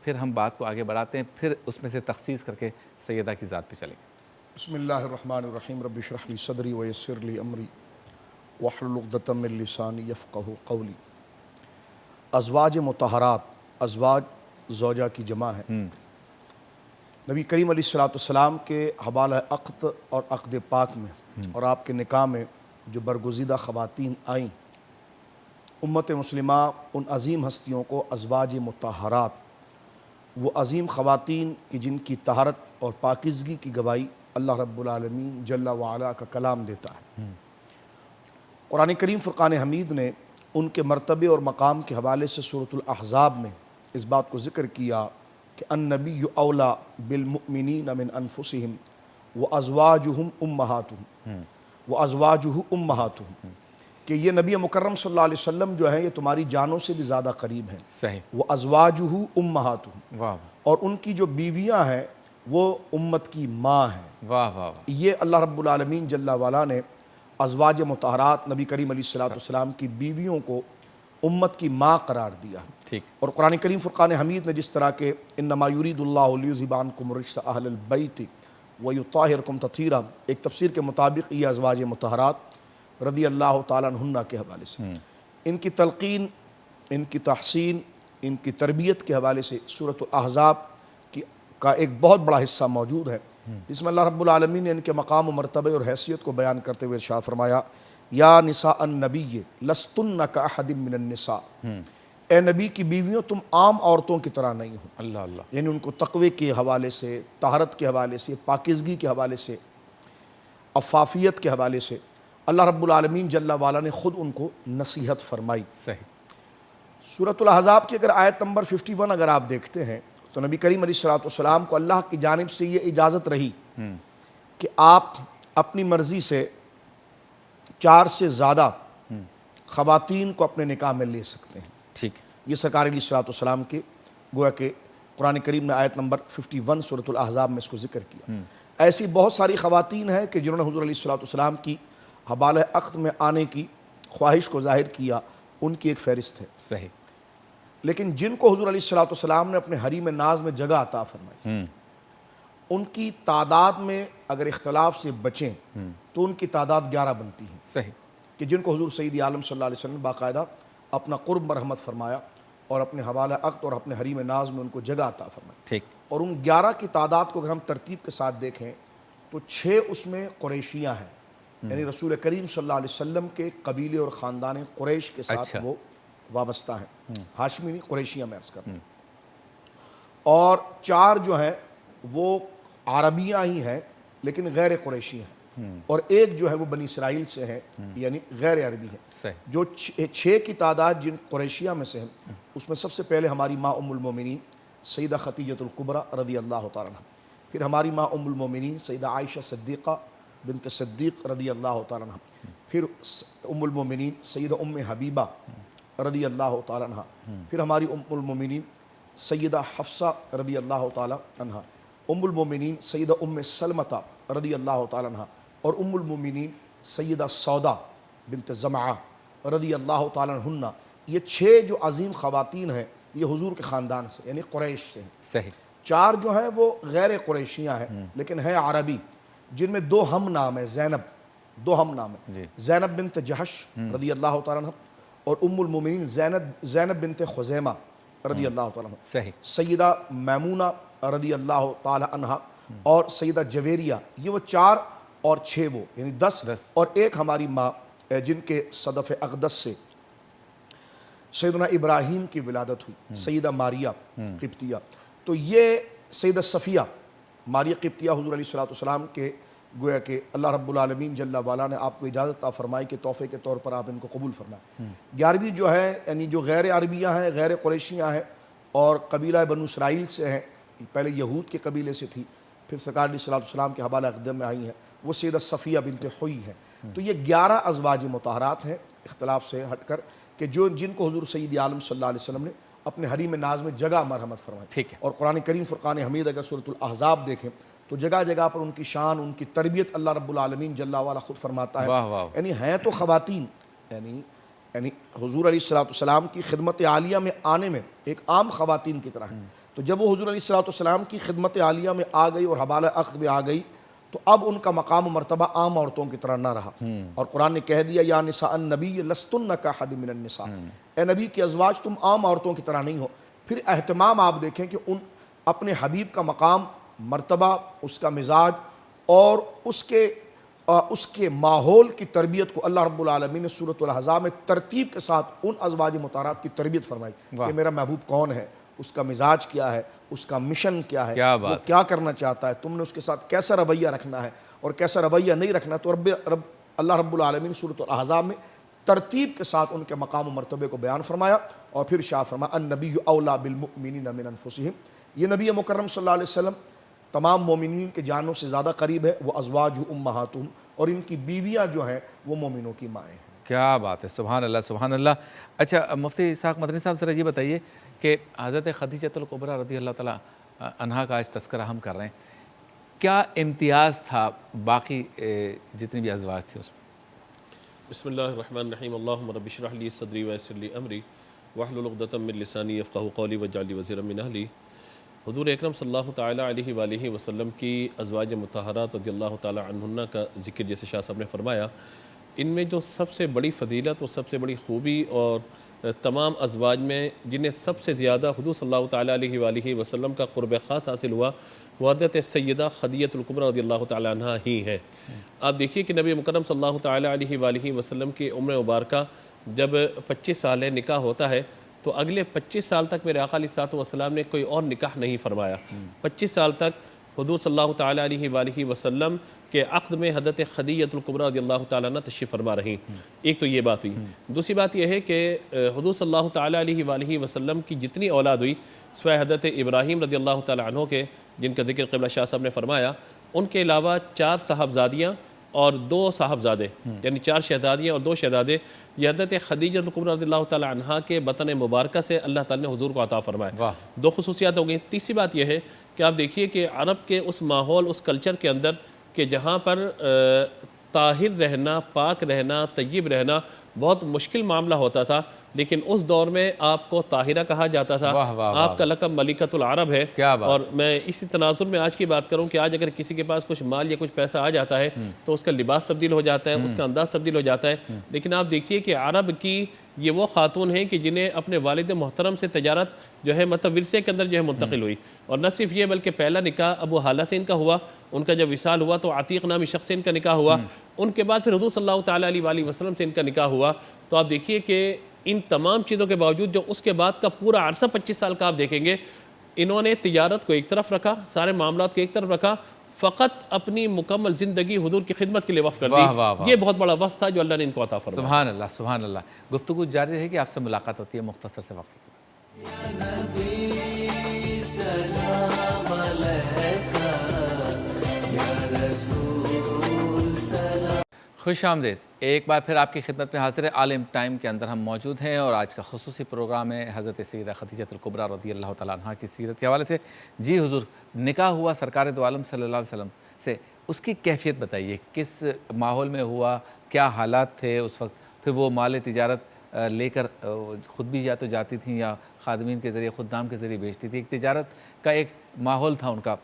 پھر ہم بات کو آگے بڑھاتے ہیں، پھر اس میں سے تخصیص کر کے سیدہ کی ذات پہ چلیں گے. بسم اللہ الرحمن الرحیم. رب اشرح لی صدری ویسر لی امری واحلل عقدۃ من لسانی یفقہوا قولی. ازواج مطہرات، ازواج زوجہ کی جمع ہے. نبی کریم علیہ الصلوۃ والسلام کے حوالہ عقد اور عقد پاک میں اور آپ کے نکاح میں جو برگزیدہ خواتین آئیں، امت مسلمہ ان عظیم ہستیوں کو ازواج مطہرات، وہ عظیم خواتین کی جن کی طہارت اور پاکیزگی کی گواہی اللہ رب العالمین جل وعلا کا کلام دیتا ہے. قرآن کریم فرقان حمید نے ان کے مرتبے اور مقام کے حوالے سے سورۃ الاحزاب میں اس بات کو ذکر کیا کہ النبی اولیٰ بالمؤمنین من انفسہم وازواجہم امہاتہم وازواجہ امہاتہم، کہ یہ نبی مکرم صلی اللہ علیہ وسلم جو ہیں یہ تمہاری جانوں سے بھی زیادہ قریب ہیں. صحیح. وازواجہ امہاتہم، واہ اور ان کی جو بیویاں ہیں وہ امت کی ماں ہیں. واہ واہ. یہ اللہ رب العالمین جل وعلا نے ازواج مطہرات نبی کریم علیہ الصلوۃ والسلام کی بیویوں کو امت کی ماں قرار دیا. ٹھیک. اور قرآن کریم فرقان حمید نے جس طرح کہ انما یرید اللہ لیذھب عنکم الرجس اہل البیت ویطہرکم تطہیرا، ایک تفسیر کے مطابق یہ ازواج مطہرات رضی اللہ تعالیٰ عنہن کے حوالے سے ان کی تلقین، ان کی تحسین، ان کی تربیت کے حوالے سے سورۃ الاحزاب کا ایک بہت بڑا حصہ موجود ہے، جس میں اللہ رب العالمین نے ان کے مقام و مرتبے اور حیثیت کو بیان کرتے ہوئے ارشاد فرمایا یا نساء النبی لستن کاحد من النساء، اے نبی کی بیویوں تم عام عورتوں کی طرح نہیں ہو. اللہ اللہ. یعنی ان کو تقوی کے حوالے سے، طہارت کے حوالے سے، پاکیزگی کے حوالے سے، عفافیت کے حوالے سے اللہ رب العالمین جل وعلا نے خود ان کو نصیحت فرمائی. صحیح. سورۃ الاحزاب کی اگر آیت نمبر 51 اگر آپ دیکھتے ہیں تو نبی کریم علیہ الصلوۃ والسلام کو اللہ کی جانب سے یہ اجازت رہی کہ آپ اپنی مرضی سے 4 سے زیادہ خواتین کو اپنے نکاح میں لے سکتے ہیں. ٹھیک. یہ سرکار علیہ الصلوۃ والسلام کے گویا کہ قرآن کریم نے آیت نمبر 51 سورۃ الاحزاب میں اس کو ذکر کیا۔ ایسی بہت ساری خواتین ہیں کہ جنہوں نے حضور علیہ السلام کی حبالہ عقد میں آنے کی خواہش کو ظاہر کیا، ان کی ایک فہرست ہے۔ صحیح۔ لیکن جن کو حضور علیہ السلام نے اپنے حریم ناز میں جگہ عطا فرمائی، ان کی تعداد میں اگر اختلاف سے بچیں تو ان کی تعداد 11 بنتی ہے، صحیح، کہ جن کو حضور سید عالم صلی اللہ علیہ وسلم نے باقاعدہ اپنا قرب مرحمت فرمایا اور اپنے حوالہ عقد اور اپنے حریم ناز میں ان کو جگہ عطا فرمائی۔ ٹھیک۔ اور ان 11 کی تعداد کو اگر ہم ترتیب کے ساتھ دیکھیں تو 6 اس میں قریشیاں ہیں، یعنی رسول کریم صلی اللہ علیہ وسلم کے قبیلے اور خاندان قریش کے ساتھ وہ وابستہ ہیں، ہاشمی نہیں، قریشیاں میں عرض کرتا ہوں۔ اور 4 جو ہیں وہ عربیاں ہی ہیں لیکن غیر قریشی ہیں، اور ایک جو ہے وہ بنی اسرائیل سے ہے، یعنی غیر عربی ہے۔ صحیح۔ جو 6 کی تعداد جن قریشیہ میں سے ہیں، اس میں سب سے پہلے ہماری ماں ام المومنین سیدہ خدیجۃ الکبریٰ رضی اللہ تعالیٰ عنہ، پھر ہماری ماں ام المومنین سیدہ عائشہ صدیقہ بنت صدیق رضی اللہ تعالیٰ عنہ، پھر ام المومنین سیدہ ام حبیبہ رضی اللہ تعالیٰ عنہ، پھر ہماری ام المومنین سیدہ حفصہ رضی اللہ تعالیٰ عنہ، ام المومنین سیدہ ام سلمہ رضی اللہ تعالیٰ عنہ، اور ام المومنین سیدہ سودا بنت زمعہ رضی اللہ تعالیٰ عنہ۔ یہ 6 جو عظیم خواتین ہیں یہ حضور کے خاندان سے یعنی قریش سے ہیں۔ صحیح۔ 4 جو ہیں وہ غیر قریشیاں ہیں لیکن ہیں عربی، جن میں 2 ہم نام ہیں، دو ہم نام ہیں، زینب بنت جہش رضی اللہ تعالیٰ عنہ اور ام المومنین زینب بنت خزیمہ رضی اللہ تعالیٰ عنہ، صحیح۔ سیدہ میمونہ رضی اللہ تعالیٰ عنہ اور سیدہ جویریہ، یہ وہ 4 اور 6 وہ یعنی 10 اور ایک ہماری ماں جن کے صدف اقدس سے سیدنا ابراہیم کی ولادت ہوئی، سیدہ ماریہ قبطیہ۔ تو یہ سیدہ صفیہ ماریہ قبطیہ حضور علیہ السلام کے گویا کہ اللہ رب العالمین جل وعلا نے آپ کو اجازت عطا فرمائی کہ تحفے کے طور پر آپ ان کو قبول فرمائیں۔ 11ویں جو ہے یعنی جو غیر عربیہ ہیں، غیر قریشیاں ہیں اور قبیلہ بنو اسرائیل سے ہیں، پہلے یہود کے قبیلے سے تھی، پھر سرکار علیہ السلام کے حوالہ اقدم میں آئی ہیں، وہ سیدہ صفیہ بنت حوی ہے۔ تو یہ 11 ازواج مطہرات ہیں اختلاف سے ہٹ کر، کہ جن کو حضور سید عالم صلی اللہ علیہ وسلم نے اپنے حریم ناز میں جگہ مرحمت فرمائی۔ ٹھیک ہے۔ اور قرآن کریم فرقان حمید اگر سورۃ الاحزاب دیکھیں تو جگہ جگہ پر ان کی شان، ان کی تربیت اللہ رب العالمین جل وعلا خود فرماتا ہے۔ یعنی ہیں تو خواتین، یعنی حضور علیہ السلام کی خدمت عالیہ میں آنے میں ایک عام خواتین کی طرح ہیں۔ تو جب وہ حضور علیہ السلام کی خدمت عالیہ میں آ گئی اور حبالہ عقد میں آ گئی تو اب ان کا مقام و مرتبہ عام عورتوں کی طرح نہ رہا، اور قرآن نے کہہ دیا یا نساء النبی لستن کاحد من النساء، اے نبی کی ازواج تم عام عورتوں کی طرح نہیں ہو۔ پھر اہتمام آپ دیکھیں کہ ان اپنے حبیب کا مقام، مرتبہ، اس کا مزاج اور اس کے ماحول کی تربیت کو اللہ رب العالمین نے سورۃ الاحزاب میں ترتیب کے ساتھ ان ازواج مطہرات کی تربیت فرمائی کہ میرا محبوب کون ہے، اس کا مزاج کیا ہے، اس کا مشن کیا ہے، وہ کیا کرنا چاہتا ہے، تم نے اس کے ساتھ کیسا رویہ رکھنا ہے اور کیسا رویہ نہیں رکھنا۔ تو اللہ رب العالمین سورۃ الاحزاب میں ترتیب کے ساتھ ان کے مقام و مرتبے کو بیان فرمایا، اور پھر ارشاد فرمایا النبی اولیٰ بالمؤمنین من انفسہم، یہ نبی مکرم صلی اللہ علیہ وسلم تمام مومنین کے جانوں سے زیادہ قریب ہے، وہ ازواج امہاتہم، اور ان کی بیویاں جو ہیں وہ مومنوں کی مائیں ہیں۔ کیا بات ہے، سبحان اللہ سبحان اللہ۔ اچھا مفتی اسحاق مدنی صاحب ذرا یہ بتائیے کہ حضرت خدیجۃ الکبریٰ رضی اللہ تعالیٰ عنہا کا آج تذکرہ ہم کر رہے ہیں، کیا امتیاز تھا باقی جتنی بھی ازواج تھی اس میں؟ بسم اللہ الرحمن الرحیم، اللہم رب اشرح لی صدری ویسر لی امری واحلل عقدۃ من لسانی یفقہوا قولی واجعل لی وزیرا من اہلی۔ حضور اکرم صلی اللہ تعالیٰ علیہ وآلہ وسلم کی ازواج مطہرات رضی اللہ تعالیٰ عنہن کا ذکر جیسے شاہ صاحب نے فرمایا، ان میں جو سب سے بڑی فضیلت اور سب سے بڑی خوبی اور تمام ازواج میں جنہیں سب سے زیادہ حضور صلی اللہ تعالیٰ علیہ وآلہ وسلم کا قرب خاص حاصل ہوا وہ حضرت سیدہ خدیجۃ الکبریٰ رضی اللہ تعالیٰ عنہ ہی ہیں۔ آپ دیکھیے کہ نبی مکرم صلی اللہ تعالیٰ علیہ وآلہ وسلم کی عمر مبارکہ جب 25 سال نکاح ہوتا ہے تو اگلے 25 سال تک میرے آقا علیہ السلام نے کوئی اور نکاح نہیں فرمایا۔ 25 سال تک حضور صلی اللہ تعالیٰ علیہ وآلہ وسلم کے عقد میں حضرت خدیجۃ الکبریٰ رضی اللہ تعالیٰ عنہ تشریف فرما رہی۔ ایک تو یہ بات ہوئی۔ دوسری بات یہ ہے کہ حضور صلی اللہ تعالیٰ علیہ وآلہ وسلم کی جتنی اولاد ہوئی سوائے حضرت ابراہیم رضی اللہ تعالیٰ عنہ کے، جن کا ذکر قبلہ شاہ صاحب نے فرمایا، ان کے علاوہ 4 صاحبزادیاں اور 2 صاحبزادے یعنی 4 شہزادیاں اور 2 شہزادے یہ حضرت خدیجہ کبریٰ رضی اللہ تعالی عنہا کے بطن مبارکہ سے اللہ تعالیٰ نے حضور کو عطا فرمایا. 2 خصوصیات ہو گئی. تیسری بات یہ ہے کہ آپ دیکھیے کہ عرب کے اس ماحول اس کلچر کے اندر کہ جہاں پر طاہر رہنا، پاک رہنا، طیب رہنا بہت مشکل معاملہ ہوتا تھا، لیکن اس دور میں آپ کو طاہرہ کہا جاتا تھا. آپ کا لقب ملکۃ العرب ہے. اور میں اسی تناظر میں آج کی بات کروں کہ آج اگر کسی کے پاس کچھ مال یا کچھ پیسہ آ جاتا ہے تو اس کا لباس تبدیل ہو جاتا ہے، اس کا انداز تبدیل ہو جاتا ہے. لیکن آپ دیکھیے کہ عرب کی یہ وہ خاتون ہیں کہ جنہیں اپنے والد محترم سے تجارت جو ہے مطلب ورثے کے اندر جو ہے منتقل ہوئی. اور نہ صرف یہ بلکہ پہلا نکاح ابو حالہ سے ان کا ہوا، ان کا جب وصال ہوا تو عتیق نامی شخص سے ان کا نکاح ہوا. ان کے بعد پھر حضور صلی اللہ تعالیٰ علیہ وآلہ وسلم سے ان کا نکاح ہوا. تو آپ دیکھیے کہ ان تمام چیزوں کے باوجود جو اس کے بعد کا پورا عرصہ 25 سال کا آپ دیکھیں گے، انہوں نے تجارت کو ایک طرف رکھا، سارے معاملات کو ایک طرف رکھا، فقط اپنی مکمل زندگی حضور کی خدمت کے لیے وقف کر دی. یہ بہت بڑا وقت تھا جو اللہ نے ان کو عطا فرمایا. سبحان اللہ، سبحان اللہ. گفتگو جاری رہے گی، آپ سے ملاقات ہوتی ہے مختصر سے وقت. خوش آمدید. ایک بار پھر آپ کی خدمت میں حاضر ہے. عالم ٹائم کے اندر ہم موجود ہیں اور آج کا خصوصی پروگرام ہے حضرت سیدہ خدیجہ الکبریٰ رضی اللہ تعالیٰ عنہا کی سیرت کے حوالے سے. جی حضور، نکاح ہوا سرکار دو عالم صلی اللہ علیہ وسلم سے، اس کی کیفیت بتائیے، کس ماحول میں ہوا، کیا حالات تھے اس وقت؟ پھر وہ مال تجارت لے کر خود بھی یا تو جاتی تھیں یا خادمین کے ذریعے، خدام کے ذریعے بیچتی تھی. ایک تجارت کا ایک ماحول تھا ان کا.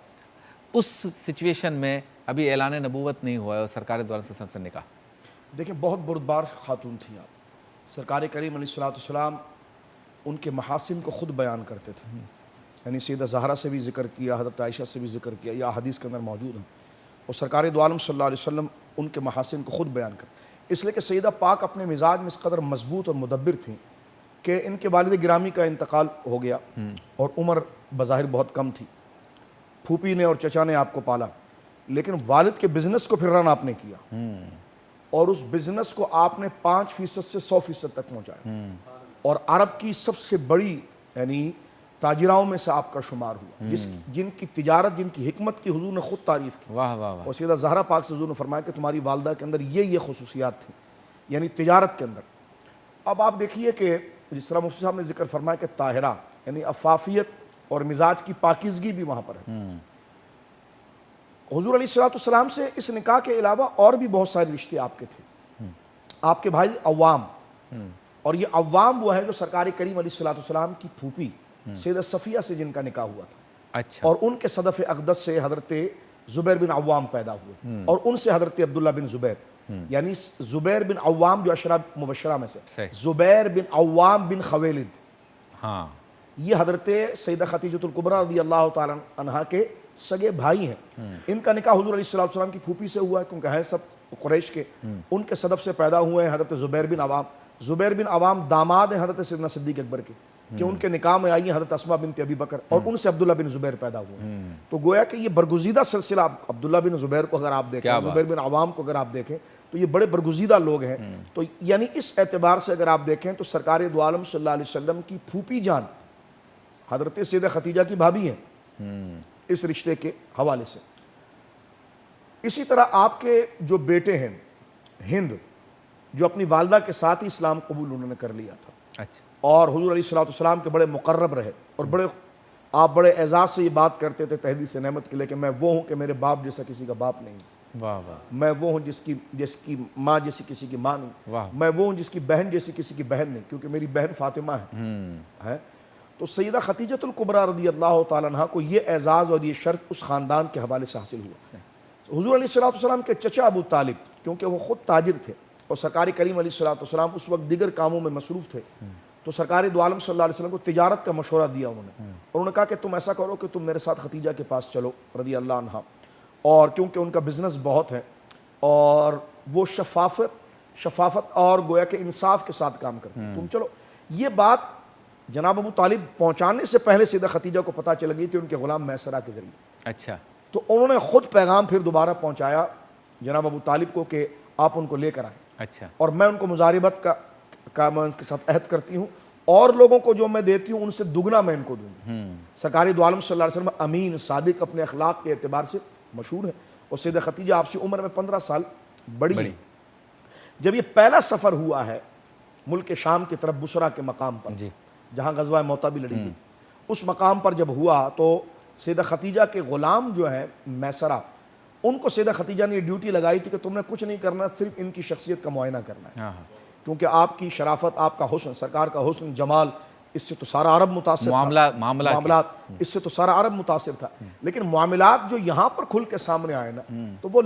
اس سچویشن میں ابھی اعلان نبوت نہیں ہوا ہے اور سرکار دو عالم صلی اللہ علیہ وسلم سے نکاح. دیکھیں بہت بردبار خاتون تھیں آپ. سرکار کریم علیہ السلام ان کے محاسن کو خود بیان کرتے تھے. یعنی سیدہ زہرا سے بھی ذکر کیا، حضرت عائشہ سے بھی ذکر کیا، یہ حدیث کے اندر موجود ہیں. اور سرکار دو عالم صلی اللہ علیہ وسلم ان کے محاسن کو خود بیان کرتے. اس لیے کہ سیدہ پاک اپنے مزاج میں اس قدر مضبوط اور مدبر تھیں کہ ان کے والد گرامی کا انتقال ہو گیا اور عمر بظاہر بہت کم تھی. پھوپھی نے اور چچا نے آپ کو پالا، لیکن والد کے بزنس کو پھر رن آپ نے کیا اور اس بزنس کو آپ نے 5% سے 100% تک پہنچایا. اور عرب کی سب سے بڑی یعنی تاجراؤں میں سے آپ کا شمار ہوا، جن کی تجارت، جن کی حکمت کی حضور نے خود تعریف کی. واہ واہ واہ. اور سیدہ زہرا پاک سے حضور نے فرمایا کہ تمہاری والدہ کے اندر یہ خصوصیات تھیں، یعنی تجارت کے اندر. اب آپ دیکھیے کہ جس طرح مفتی صاحب نے ذکر فرمایا کہ طاہرہ یعنی عفافیت اور مزاج کی پاکیزگی بھی وہاں پر ہے. حضور علیہ السلام سے اس نکاح کے علاوہ اور بھی بہت سارے رشتے آپ کے تھے. آپ کے بھائی عوام، اور یہ عوام وہ ہے جو سرکار کریم علیہ السلام کی پھوپھی سیدہ صفیہ سے جن کا نکاح ہوا تھا. اچھا. اور ان کے صدف اقدس سے حضرت زبیر بن عوام پیدا ہوئے اور ان سے حضرت عبداللہ بن زبیر، یعنی زبیر بن عوام جو عشرہ مبشرہ میں سے، زبیر بن عوام بن خویلد، ہاں، یہ حضرت سیدہ خدیجہ الکبریٰ رضی اللہ تعالیٰ عنہا کے سگے بھائی ہیں. ان کا نکاح حضور علیہ السلام کی پھوپھی سے ہوا ہے کیونکہ ہیں سب قریش کے. ان کے صدف سے پیدا ہوئے ہیں حضرت زبیر بن عوام. زبیر بن عوام داماد ہیں حضرت سیدنا صدیق اکبر کے، کہ ان کے نکاح میں آئی ہیں حضرت اسماء بنت ابی بکر، اور ان سے عبداللہ بن زبیر پیدا ہوئے ہیں. تو گویا کہ یہ برگزیدہ سلسلہ، عبداللہ بن زبیر کو اگر آپ دیکھیں، زبیر بن عوام کو اگر آپ دیکھیں تو یہ بڑے برگزیدہ لوگ ہیں. تو یعنی اس اعتبار سے اگر آپ دیکھیں تو سرکار دو عالم صلی اللہ علیہ وسلم کی پھوپھی جان حضرت سیدہ خدیجہ کی بھابھی ہیں اس رشتے کے حوالے سے. اسی طرح آپ کے جو بیٹے ہیں ہند، جو اپنی والدہ کے ساتھ ہی اسلام قبول انہوں نے کر لیا تھا. اچھا. اور حضور علیہ السلام کے بڑے مقرب رہے اور آپ بڑے اعزاز سے یہ بات کرتے تھے تحدیث نعمت کے لئے کہ میں وہ ہوں کہ میرے باپ جیسا کسی کا باپ نہیں. واہ واہ. میں وہ ہوں جس کی ماں جیسی کسی کی ماں نہیں. میں وہ ہوں جس کی بہن جیسی کسی کی بہن نہیں، کیونکہ میری بہن فاطمہ ہے. تو سیدہ خدیجہ الکبریٰ رضی اللہ تعالیٰ عنہا کو یہ اعزاز اور یہ شرف اس خاندان کے حوالے سے حاصل ہوا. حضور علیہ السلام کے چچا ابو طالب، کیونکہ وہ خود تاجر تھے اور سرکار کریم علیہ السلام اس وقت دیگر کاموں میں مصروف تھے، تو سرکار دو عالم صلی اللہ علیہ وسلم کو تجارت کا مشورہ دیا انہوں نے. اور انہوں نے کہا کہ تم ایسا کرو کہ تم میرے ساتھ خدیجہ کے پاس چلو رضی اللہ عنہا، اور کیونکہ ان کا بزنس بہت ہے اور وہ شفافت اور گویا کہ انصاف کے ساتھ کام کرتے ہیں، تم چلو. یہ بات جناب ابو طالب پہنچانے سے پہلے سیدہ خدیجہ کو پتہ چل گئی تھی ان کے غلام میسرہ کے ذریعے. اچھا. تو انہوں نے خود پیغام پھر دوبارہ پہنچایا جناب ابو طالب کو کہ آپ ان کو لے کر آئیں. اچھا. اور میں ان کو مزاربت کا میں ان کے ساتھ عہد کرتی ہوں، اور لوگوں کو جو میں دیتی ہوں ان سے دگنا میں ان کو دوں گی. سرکار دو عالم صلی اللہ علیہ وسلم امین صادق اپنے اخلاق کے اعتبار سے مشہور ہے. اور سیدہ خدیجہ آپ سے عمر میں 15 سال بڑی ہے۔ جب یہ پہلا سفر ہوا ہے ملک شام کی طرف بصرہ کے مقام پر جی جہاں غزوہ موتا بھی لڑی گئی، اس مقام پر جب ہوا تو سیدہ خدیجہ کے غلام جو ہے میسرہ، ان کو سیدہ خدیجہ نے یہ ڈیوٹی لگائی تھی کہ تم نے کچھ نہیں کرنا، صرف ان کی شخصیت کا معائنہ کرنا ہے، کیونکہ آپ کی شرافت، آپ کا حسن، سرکار کا حسن جمال، اس سے تو سارا عرب متاثر تھا، معاملات اس سے تو سارا عرب متاثر تھا، لیکن معاملات جو یہاں پر کھل کے سامنے آئے نا، تو وہ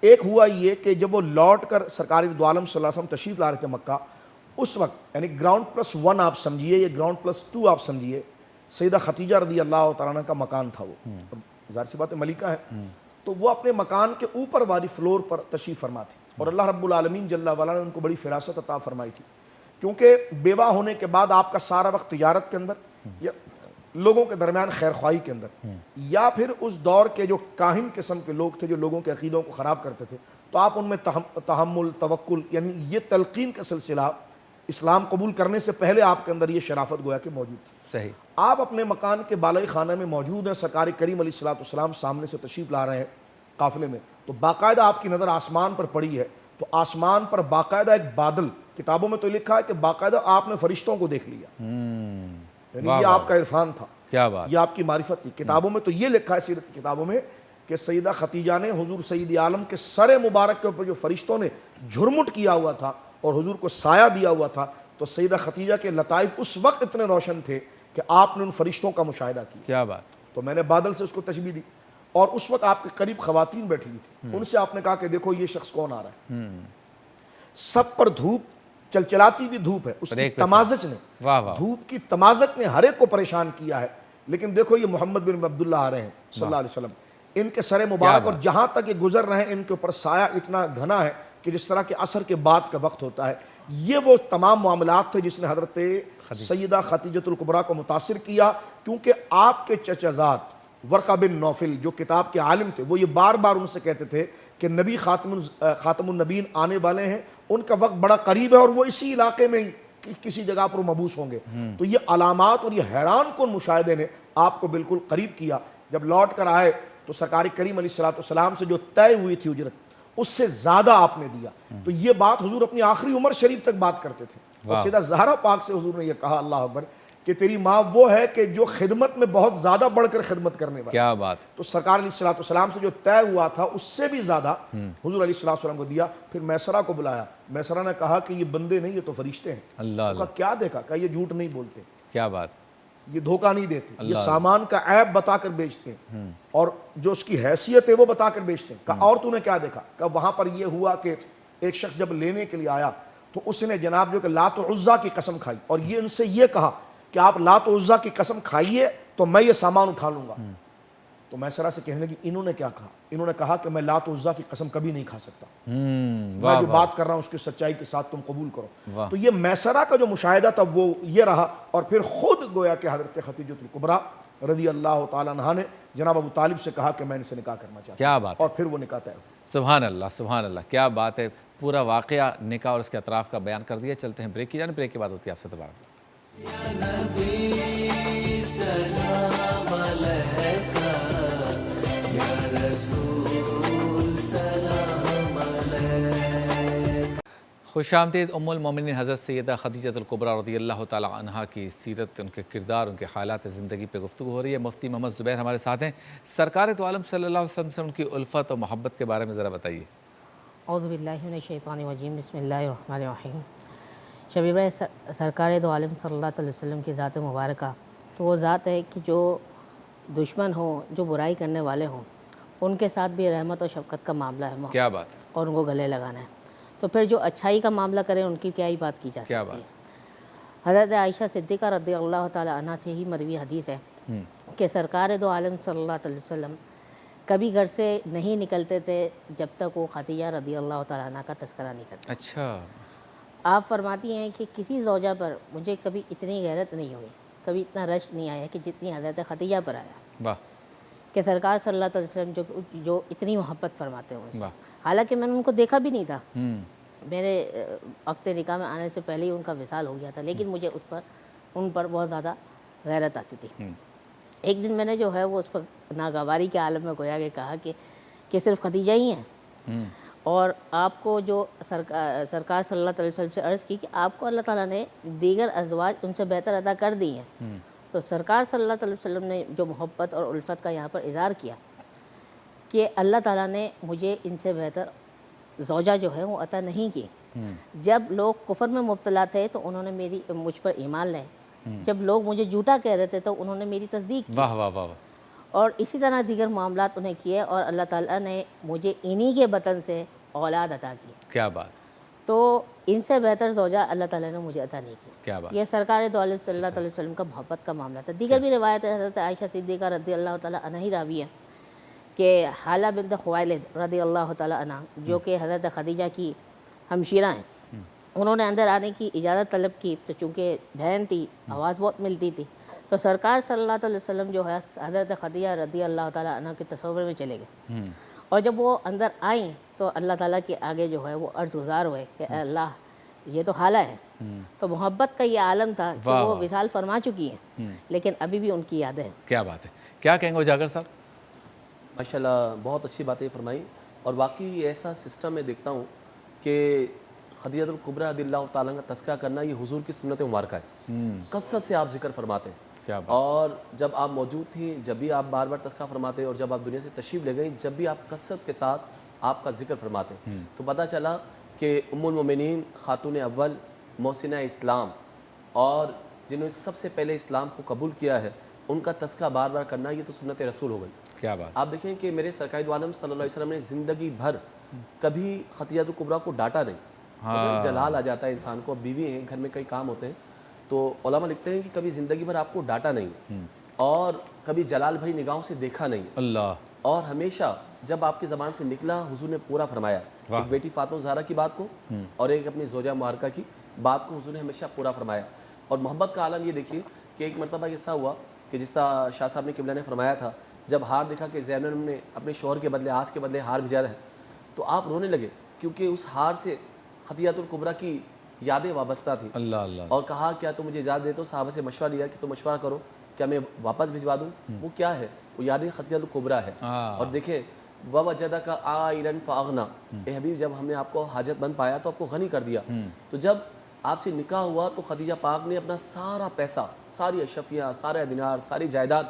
ایک ہوا یہ کہ جب وہ لوٹ کر سرکار دو عالم صلی اللہ علیہ وسلم تشریف لا رہے تھے مکہ، اس وقت یعنی گراؤنڈ پلس 1 آپ سمجھیے، یہ گراؤنڈ پلس 2 آپ سمجھیے، سیدہ خدیجہ رضی اللہ تعالیٰ عنہ کا مکان تھا، وہ ظاہر سی بات ہے ملکہ ہے، تو وہ اپنے مکان کے اوپر والی فلور پر تشریف فرما تھی، اور اللہ رب العالمین جل وعلا نے ان کو بڑی فراست عطا فرمائی تھی، کیونکہ بیوہ ہونے کے بعد آپ کا سارا وقت تجارت کے اندر یا لوگوں کے درمیان خیر خواہی کے اندر، یا پھر اس دور کے جو کاہن قسم کے لوگ تھے جو لوگوں کے عقیدوں کو خراب کرتے تھے، تو آپ ان میں تحمل، توکل، یعنی یہ تلقین کا سلسلہ اسلام قبول کرنے سے پہلے آپ کے اندر یہ شرافت گویا کہ موجود تھی۔ صحیح۔ آپ اپنے مکان کے بالائی خانہ میں موجود ہیں، سرکار کریم علیہ السلام سامنے سے تشریف لا رہے ہیں قافلے میں، تو باقاعدہ آپ کی نظر آسمان پر پڑی ہے، تو آسمان پر باقاعدہ ایک بادل، کتابوں میں تو لکھا ہے کہ باقاعدہ آپ نے فرشتوں کو دیکھ لیا، یعنی یہ آپ کا عرفان تھا، کیا بات، یہ آپ کی معرفت تھی۔ کتابوں میں تو یہ لکھا ہے، سیرت کی کتابوں میں، کہ سیدہ خدیجہ نے حضور سید عالم کے سر مبارک کے اوپر جو فرشتوں نے جھرمٹ کیا ہوا تھا اور حضور کو سایہ دیا ہوا تھا، تو سیدہ خدیجہ کے لطائف اس وقت اتنے روشن تھے کہ آپ نے ان فرشتوں کا مشاہدہ کیا۔ کیا بات، تو میں نے بادل سے اس کو تشبیہ دی، اور اس وقت آپ کے قریب خواتین بیٹھی ہوئی تھی، ان سے آپ نے کہا کہ دیکھو یہ شخص کون آ رہا ہے، سب پر دھوپ، چلچلاتی بھی دھوپ ہے، اس کی تمازج نے، دھوپ کی تمازج نے ہر ایک کو پریشان کیا ہے، لیکن دیکھو یہ محمد بن عبداللہ آ رہے ہیں صلی اللہ علیہ وسلم، ان کے سر مبارک اور جہاں تک یہ گزر رہے ہیں ان کے اوپر سایہ اتنا گھنا ہے کہ جس طرح کہ عصر کے بعد کا وقت ہوتا ہے۔ یہ وہ تمام معاملات تھے جس نے حضرت سیدہ خدیجۃ الکبریٰ کو متاثر کیا، کیونکہ آپ کے چچا زاد ورقہ بن نوفل جو کتاب کے عالم تھے، وہ یہ بار بار ان سے کہتے تھے کہ نبی خاتم النبیین آنے والے ہیں، ان کا وقت بڑا قریب ہے اور وہ اسی علاقے میں کسی جگہ پر مبعوث ہوں گے۔ تو یہ علامات اور یہ حیران کن مشاہدے نے آپ کو بالکل قریب کیا۔ جب لوٹ کر آئے تو سرکار کریم علیہ السلام سے جو طے ہوئی تھی اجرت، اس سے زیادہ آپ نے دیا۔ تو یہ بات حضور اپنی آخری عمر شریف تک بات کرتے تھے، اور سیدہ زہرا پاک سے حضور نے یہ کہا، اللہ اکبر، کہ تیری ماں وہ ہے کہ جو خدمت میں بہت زیادہ بڑھ کر خدمت کرنے والی۔ کیا بات۔ تو سرکار علیہ السلام سے جو طے ہوا تھا اس سے بھی زیادہ حضور علیہ السلام کو دیا۔ پھر میسرہ کو بلایا، میسرہ نے کہا کہ یہ بندے نہیں، یہ تو فرشتے ہیں۔ اللہ، کیا دیکھا؟ کہا یہ جھوٹ نہیں بولتے، کیا بات، یہ دھوکہ نہیں دیتے، یہ سامان کا عیب بتا کر بیچتے ہیں اور جو اس کی حیثیت ہے وہ بتا کر بیچتے ہیں۔ کہا اور تو نے کیا دیکھا؟ کہا وہاں پر یہ ہوا کہ ایک شخص جب لینے کے لیے آیا تو اس نے جناب جو کہ لات و عزا کی قسم کھائی، اور یہ ان سے یہ کہا کہ آپ لات و عزا کی قسم کھائیے تو میں یہ سامان اٹھا لوں گا۔ تو میسرہ سے کہنے لگی انہوں نے کیا کہا؟ انہوں نے کہا کہ میں لات و عزا کی قسم کبھی نہیں کھا سکتا، میں جو بات کر رہا ہوں اس کی سچائی کے ساتھ تم قبول کرو۔ تو یہ میسرہ کا جو مشاہدہ تھا وہ یہ رہا، اور پھر خود گویا کہ حضرت خدیجۃ الکبریٰ رضی اللہ تعالیٰ عنہا نے جناب ابو طالب سے کہا کہ میں ان سے نکاح کرنا چاہتا ہوں۔ کیا بات، اور پھر وہ نکاح طے ہوا۔ سبحان اللہ، سبحان اللہ، کیا بات ہے۔ پورا واقعہ نکاح اور اس کے اطراف کا بیان کر دیا۔ چلتے ہیں بریک کی جانب، بریک کے بعد ہوتی ہے آپ سے دوبارہ۔ خوش آمدید۔ ام المومنین حضرت سیدہ خدیجۃ الکبریٰ رضی اللہ تعالیٰ عنہا کی سیرت، ان کے کردار، ان کے حالات زندگی پہ گفتگو ہو رہی ہے۔ مفتی محمد زبیر ہمارے ساتھ ہیں۔ سرکار دو عالم صلی اللہ علیہ وسلم سے ان کی الفت اور محبت کے بارے میں ذرا بتائیے۔ اعوذ باللہ من الشیطان الرجیم، بسم اللہ الرحمن الرحیم۔ شبیب بھائی، سرکار دو عالم صلی اللہ علیہ وسلم کی ذات مبارکہ تو وہ ذات ہے کہ جو دشمن ہوں، جو برائی کرنے والے ہوں، ان کے ساتھ بھی رحمت اور شفقت کا معاملہ ہے، کیا بات، اور ان کو گلے لگانا ہے۔ تو پھر جو اچھائی کا معاملہ کرے ان کی کیا ہی بات کی جا سکتی ہے۔ حضرت عائشہ صدیقہ رضی اللہ تعالیٰ عنہ سے ہی مروی حدیث ہے کہ سرکار دو عالم صلی اللہ علیہ وسلم کبھی گھر سے نہیں نکلتے تھے جب تک وہ خدیجہ رضی اللہ تعالیٰ عنہ کا تذکرہ نہیں کرتے۔ اچھا، آپ فرماتی ہیں کہ کسی زوجہ پر مجھے کبھی اتنی غیرت نہیں ہوئی، کبھی اتنا رشک نہیں آیا کہ جتنی حضرت خدیجہ پر آیا، واہ، کہ سرکار صلی اللہ علیہ وسلم جو اتنی محبت فرماتے ہوں۔ حالانکہ میں نے ان کو دیکھا بھی نہیں تھا، میرے وقت نکاح میں آنے سے پہلے ہی ان کا وصال ہو گیا تھا، لیکن مجھے ان پر بہت زیادہ غیرت آتی تھی۔ ایک دن میں نے جو ہے وہ اس پر ناگواری کے عالم میں گویا کہ کہا کہ صرف خدیجہ ہی ہیں، اور آپ کو جو سرکار صلی اللہ علیہ وسلم سے عرض کی کہ آپ کو اللہ تعالیٰ نے دیگر ازواج ان سے بہتر عطا کر دی ہیں، تو سرکار صلی اللہ علیہ وسلم نے جو محبت اور الفت کا یہاں پر اظہار کیا کہ اللہ تعالیٰ نے مجھے ان سے بہتر زوجہ جو ہے وہ عطا نہیں کی۔ جب لوگ کفر میں مبتلا تھے تو انہوں نے مجھ پر ایمان لائے، جب لوگ مجھے جھوٹا کہہ رہے تھے تو انہوں نے میری تصدیق کی، واہ واہ واہ واہ، اور اسی طرح دیگر معاملات انہیں کیے، اور اللہ تعالیٰ نے مجھے انہی کے بطن سے اولاد عطا کی۔ کیا بات، تو ان سے بہتر زوجہ اللہ تعالیٰ نے مجھے عطا نہیں کی۔ کیا بات، یہ سرکار دو عالم صلی اللہ علیہ وسلم کا محبت کا معاملہ تھا۔ دیگر بھی روایت حضرت عائشہ صدیقہ رضی اللہ تعالیٰ عنہ ہی راوی ہے کہ حالہ بنت خوائلد رضی اللہ تعالیٰ عنہ جو کہ حضرت خدیجہ کی ہمشیرہ ہیں، انہوں نے اندر آنے کی اجازت طلب کی، تو چونکہ بہن تھی آواز بہت ملتی تھی، تو سرکار صلی اللہ علیہ وسلم جو ہے حضرت خدیجہ رضی اللہ تعالیٰ عنہ کے تصور میں چلے گئے، اور جب وہ اندر آئیں تو اللہ تعالیٰ کے آگے جو ہے وہ عرض گزار ہوئے کہ اے اللہ یہ تو خالہ ہے۔ تو محبت کا یہ عالم تھا کہ وہ وصال فرما چکی ہیں لیکن ابھی بھی ان کی یادیں ہیں۔ کیا بات ہے، کیا کہیں گے اجاگر صاحب؟ ماشاءاللہ بہت اچھی باتیں فرمائی، اور واقعی ایسا سسٹم میں دیکھتا ہوں کہ خدیجہ الکبریٰ رضی اللہ تعالیٰ کا تذکرہ کرنا یہ حضور کی سنت مبارکہ ہے، کثرت سے آپ ذکر فرماتے ہیں، کیا بات، اور جب آپ موجود تھیں جب بھی آپ بار بار تذکرہ فرماتے، اور جب آپ دنیا سے تشریف لے گئیں جب بھی آپ کثرت کے ساتھ آپ کا ذکر فرماتے ہیں، تو پتہ چلا کہ ام المومنین خاتون اول محسنہ اسلام، اور جنہوں نے سب سے پہلے اسلام کو قبول کیا ہے، ان کا تذکرہ بار بار کرنا یہ تو سنت رسول ہو گئی۔ کیا بات، آپ دیکھیں کہ میرے سرکار دو عالم صلی اللہ علیہ وسلم نے زندگی بھر کبھی خدیجہ الکبریٰ کو ڈانٹا نہیں۔ جلال آ جاتا ہے انسان کو، بیوی ہیں گھر میں کئی کام ہوتے ہیں، تو علماء لکھتے ہیں کہ کبھی زندگی بھر آپ کو ڈانٹا نہیں اور کبھی جلال بھری نگاہوں سے دیکھا نہیں، اللہ، اور ہمیشہ جب آپ کی زبان سے نکلا حضور نے پورا فرمایا۔ ایک بیٹی فاطمہ زہرا کی بات کو اور ایک اپنی زوجہ مبارکہ کی بات کو حضور نے ہمیشہ پورا فرمایا۔ اور محبت کا عالم یہ دیکھیے کہ ایک مرتبہ ایسا ہوا کہ جس طرح شاہ صاحب نے قبلہ نے فرمایا تھا، جب ہار دیکھا کہ زینب نے اپنے شوہر کے بدلے آس کے بدلے ہار بھیجا ہے تو آپ رونے لگے، کیونکہ اس ہار سے خدیجہ الکبریٰ کی یادیں وابستہ تھیں، اللہ اللہ، اور کہا کیا تم مجھے اجازت دیتے ہو؟ صحابہ سے مشورہ لیا کہ تم مشورہ کرو، کیا میں واپس بھجوا دوں؟ وہ کیا ہے؟ وہ یادیں خدیجہ الکبریٰ ہے۔ اور دیکھیں وَوَجَدَكَ عَائِلًا فَأَغْنَىٰ، اے حبیب جب ہم نے آپ کو حاجت بند پایا تو آپ کو غنی کر دیا، تو جب آپ سے نکاح ہوا تو خدیجہ پاک نے اپنا سارا پیسہ، ساری اشرفیاں، سارے دینار، ساری جائیداد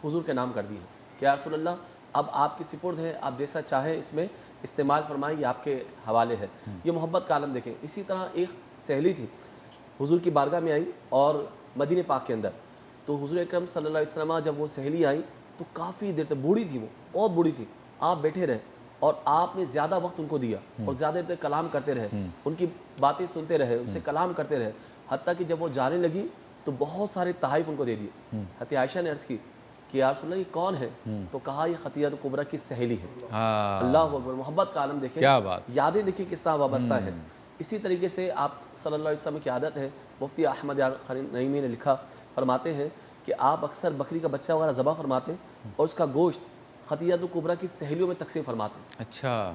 حضور کے نام کر دی ہے کہ یا رسول اللہ اب آپ کی سپرد ہے، آپ جیسا چاہیں اس میں استعمال فرمائیں، یہ آپ کے حوالے ہے۔ یہ محبت کا عالم دیکھیں۔ اسی طرح ایک سہیلی تھی حضور کی بارگاہ میں آئی اور مدینہ پاک کے اندر، تو حضور اکرم صلی اللہ علیہ وسلم جب وہ سہیلی آئی تو کافی دیر تک، بوڑھی تھی وہ، بہت بوڑھی تھی، آپ بیٹھے رہے اور آپ نے زیادہ وقت ان کو دیا اور زیادہ دیر کلام کرتے رہے، ان کی باتیں سنتے رہے، ان سے کلام کرتے رہے، حتیٰ کہ جب وہ جانے لگی تو بہت سارے تحائف ان کو دے دیے۔ حضرت عائشہ نے عرض کی کہ یا رسول اللہ یہ کون ہے؟ تو کہا یہ خدیجہ الکبریٰ کی سہیلی ہے۔ اللہ اکبر، محبت کا عالم دیکھیں، کیا بات، یادیں دیکھیں کس طرح وابستہ ہے۔ اسی طریقے سے آپ صلی اللہ علیہ وسلم کی عادت ہے، مفتی احمد نعیمی نے لکھا، فرماتے ہیں کہ آپ اکثر بکری کا بچہ وغیرہ ذبح فرماتے ہیں اور اس کا گوشت خدیجہ الکبریٰ کی سہیلیوں میں تقسیم فرماتے ہیں اچھا،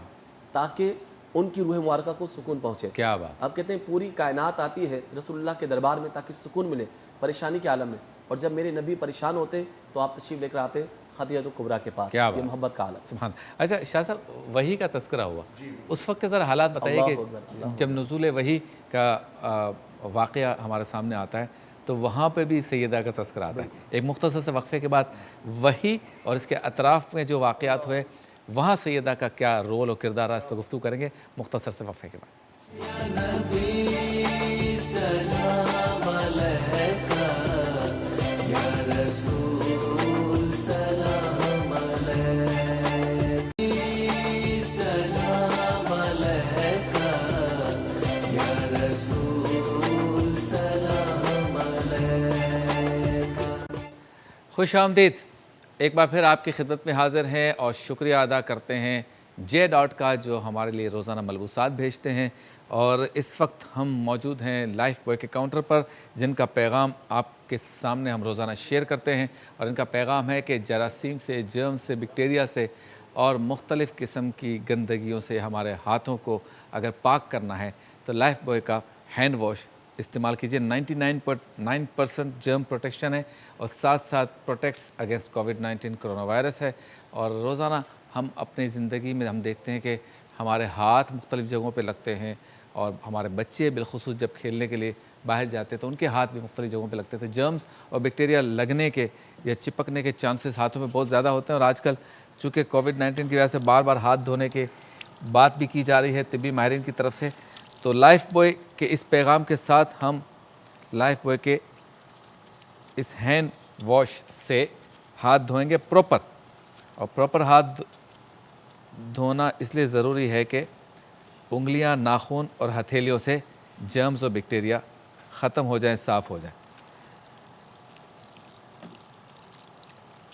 تاکہ ان کی روح مبارکہ کو سکون پہنچے۔ کیا بات، آپ کہتے ہیں پوری کائنات آتی ہے رسول اللہ کے دربار میں تاکہ سکون ملے پریشانی کے عالم میں، اور جب میرے نبی پریشان ہوتے تو آپ تشریف لے کر آتے خدیجہ الکبریٰ کے پاس۔ کیا یہ بات، محبت کا عالم۔ سبحان۔ اچھا شاہ صاحب، وحی کا تذکرہ ہوا، اس وقت کے ذرا حالات بتائیے کہ جب نزول وحی کا واقعہ ہمارے سامنے آتا ہے تو وہاں پہ بھی سیدہ کا تذکرہ آتا ہے۔ ایک مختصر سے وقفے کے بعد وحی اور اس کے اطراف میں جو واقعات ہوئے وہاں سیدہ کا کیا رول اور کردار ہے، اس پہ گفتگو کریں گے مختصر سے وقفے کے بعد۔ خوش آمدید، ایک بار پھر آپ کی خدمت میں حاضر ہیں اور شکریہ ادا کرتے ہیں J.Dot کا جو ہمارے لیے روزانہ ملبوسات بھیجتے ہیں، اور اس وقت ہم موجود ہیں لائف بوائے کے کاؤنٹر پر جن کا پیغام آپ کے سامنے ہم روزانہ شیئر کرتے ہیں، اور ان کا پیغام ہے کہ جراثیم سے، جرم سے، بیکٹیریا سے اور مختلف قسم کی گندگیوں سے ہمارے ہاتھوں کو اگر پاک کرنا ہے تو لائف بوائے کا ہینڈ واش استعمال کیجئے۔ 99.9% جرم پروٹیکشن ہے اور ساتھ ساتھ protects against COVID-19 corona virus ہے، اور روزانہ ہم اپنی زندگی میں ہم دیکھتے ہیں کہ ہمارے ہاتھ مختلف جگہوں پہ لگتے ہیں، اور ہمارے بچے بالخصوص جب کھیلنے کے لیے باہر جاتے ہیں تو ان کے ہاتھ بھی مختلف جگہوں پہ لگتے تھے. جرمز اور بیکٹیریا لگنے کے یا چپکنے کے چانسز ہاتھوں میں بہت زیادہ ہوتے ہیں. اور آج کل چونکہ کووڈ-19 کی وجہ سے بار بار ہاتھ دھونے کے بات بھی کی جا رہی ہے طبی ماہرین کی طرف سے، تو لائف بوائے کے اس پیغام کے ساتھ ہم لائف بوائے کے اس ہینڈ واش سے ہاتھ دھوئیں گے پراپر. اور پراپر ہاتھ دھونا اس لیے ضروری ہے کہ انگلیاں، ناخن اور ہتھیلیوں سے جرمز اور بیکٹیریا ختم ہو جائیں، صاف ہو جائیں.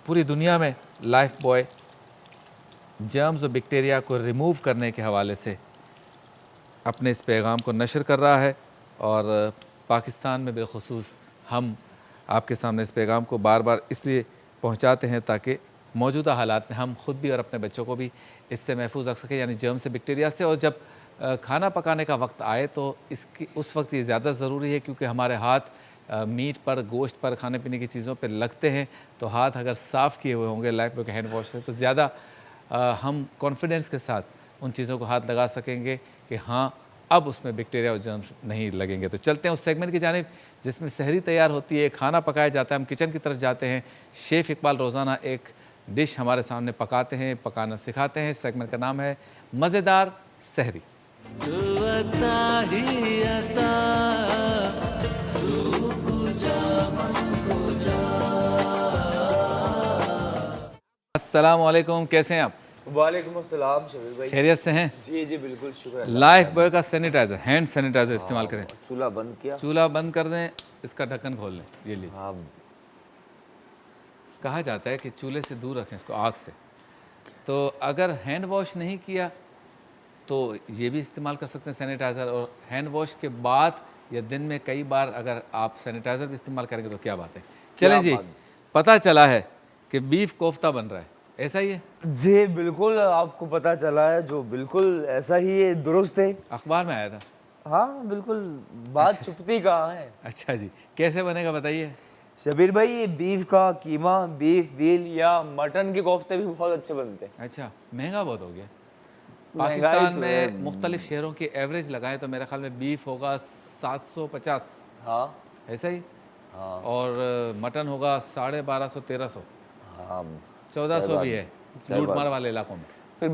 پوری دنیا میں لائف بوائے جرمز اور بیکٹیریا کو ریموو کرنے کے حوالے سے اپنے اس پیغام کو نشر کر رہا ہے، اور پاکستان میں بالخصوص ہم آپ کے سامنے اس پیغام کو بار بار اس لیے پہنچاتے ہیں تاکہ موجودہ حالات میں ہم خود بھی اور اپنے بچوں کو بھی اس سے محفوظ رکھ سکیں، یعنی جرم سے، بیکٹیریا سے. اور جب کھانا پکانے کا وقت آئے تو اس وقت یہ زیادہ ضروری ہے، کیونکہ ہمارے ہاتھ میٹ پر، گوشت پر، کھانے پینے کی چیزوں پہ لگتے ہیں. تو ہاتھ اگر صاف کیے ہوئے ہوں گے لائف بوائے کے ہینڈ واش سے تو زیادہ ہم کانفیڈنس کے ساتھ ان چیزوں کو ہاتھ لگا سکیں گے کہ ہاں اب اس میں بیکٹیریا اور جرمز نہیں لگیں گے. تو چلتے ہیں اس سیگمنٹ کی جانب جس میں سحری تیار ہوتی ہے، کھانا پکایا جاتا ہے. ہم کچن کی طرف جاتے ہیں. شیف اقبال روزانہ ایک ڈش ہمارے سامنے پکاتے ہیں، پکانا سکھاتے ہیں. سیگمنٹ کا نام ہے مزیدار سحری. السلام علیکم، کیسے ہیں آپ؟ وعلیکم السلام شبیر بھائی. خیریت سے ہیں؟ جی جی بالکل شکر ہے. لائف بوائے کا سینیٹائزر، ہینڈ سینیٹائزر استعمال کریں. چولہا بند کیا. چولہا بند کر دیں، اس کا ڈھکن کھول لیں. یہ لیجیے. ہاں کہا جاتا ہے کہ چولہے سے دور رکھیں اس کو، آگ سے. تو اگر ہینڈ واش نہیں کیا تو یہ بھی استعمال کر سکتے ہیں سینیٹائزر. اور ہینڈ واش کے بعد یا دن میں کئی بار اگر آپ سینیٹائزر بھی استعمال کریں گے تو کیا بات ہے. چلیں جی، پتہ چلا ہے کہ بیف کوفتہ بن رہا ہے، ایسا ہی ہے؟ جی بالکل آپ کو پتہ چلا ہے، جو بالکل ایسا ہی ہے، درست ہے. اخبار میں آیا تھا. ہاں بالکل، بات چھپتی کہاں ہے. اچھا جی، کیسے بنے گا بتائیے. شبیر بھائی یہ بیف کا قیمہ، بیف ویل یا مٹن کے کوفتے بھی بہت اچھے بنتے ہیں. اچھا، مہنگا بہت ہو گیا. پاکستان میں مختلف شہروں کی ایوریج لگائیں تو میرے خیال میں بیف ہوگا 750. ہاں ایسا ہی. ہاں. اور مٹن ہوگا 1250 1300. ہاں 1400 بھی ہے لوٹ مار والے علاقوں میں. پھر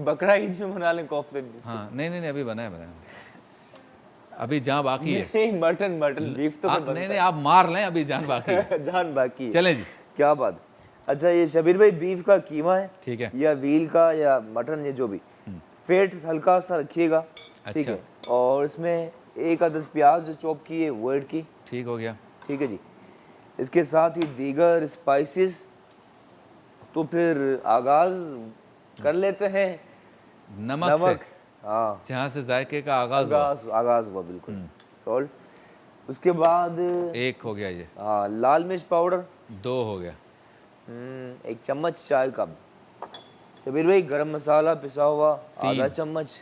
بکرا عید میں بنا لیں کوفتے. ہاں نہیں ابھی بنا ہے ابھی جان باقی ہے. مٹن بیف تو نہیں آپ مار لیں، ابھی جان باقی ہے. جان باقی ہے. چلیں جی، کیا بات. اچھا یہ شبیر بھائی بیف کا قیمہ ہے، ٹھیک ہے، یا ویل کا یا مٹن، یہ جو بھی فیٹ ہلکا سا رکھیے گا. ٹھیک ہے. اور اس میں 1 عدد پیاز جو چوپ کی ہے وہ ایڈ کی. ٹھیک ہو گیا. ٹھیک ہے جی. اس کے ساتھ ہی دیگر اسپائسز. تو پھر آغاز کر لیتے ہیں نمک سے. ہاں جہاں سے ذائقے کا آغاز ہوا بالکل. سالٹ. اس کے بعد 1 ہو گیا. یہ ہاں لال مرچ پاؤڈر 2 ہو گیا. 1 چمچ چائے کا. شبیر بھائی گرم مسالہ پسا ہوا آدھا چمچ.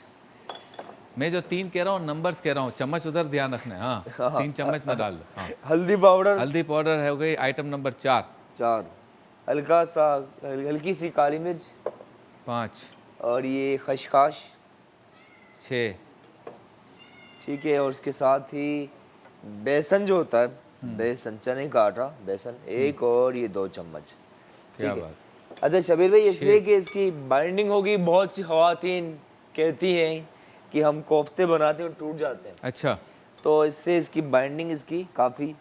میں جو 3 کہہ رہا ہوں نمبرز کہہ رہا ہوں، چمچ ادھر دھیان رکھنا ہے. ہاں 3 چمچ نہ ڈال دو. ہاں ہلدی پاؤڈر ہو گئی. آئٹم نمبر 4 ہلکی سی کالی مرچ 5 اور یہ خشخاش 6. ٹھیک ہے. اور اس کے ساتھ ہی بیسن جو ہوتا ہے، بیسن چنے کا آٹا، بیسن 1 اور یہ 2 چمچ. کیا بات. اچھا شبیر بھائی اس لیے کہ اس کی بائنڈنگ ہوگی. بہت سی خواتین کہتی ہیں کہ ہم کوفتے بناتے ہیں اور ٹوٹ جاتے ہیں. اچھا. تو اس سے اس کی بائنڈنگ اس کی کافی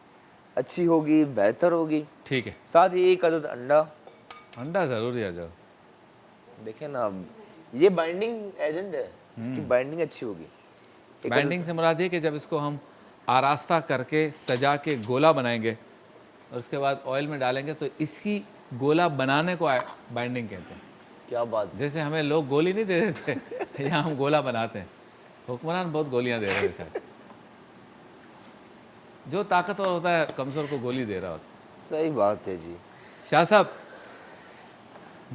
اچھی ہوگی، بہتر ہوگی. ٹھیک ہے. ساتھ ہی 1 عدد انڈا ضروری ہے. جو دیکھیں نا، یہ بائنڈنگ ایجنٹ ہے، اس کی بائنڈنگ اچھی ہوگی. بائنڈنگ سے مراد یہ کہ جب اس کو ہم آراستہ کر کے سجا کے گولا بنائیں گے اور اس کے بعد آئل میں ڈالیں گے تو اسی گولا بنانے کو بائنڈنگ کہتے ہیں. کیا بات. جیسے ہمیں لوگ گولی نہیں دے دیتے، یہاں ہم گولا بناتے ہیں. حکمران بہت گولیاں دے رہے ہیں. جو طاقتور ہوتا ہے کمزور کو گولی دے رہا ہوتا ہے. صحیح بات ہے جی. شاہ صاحب،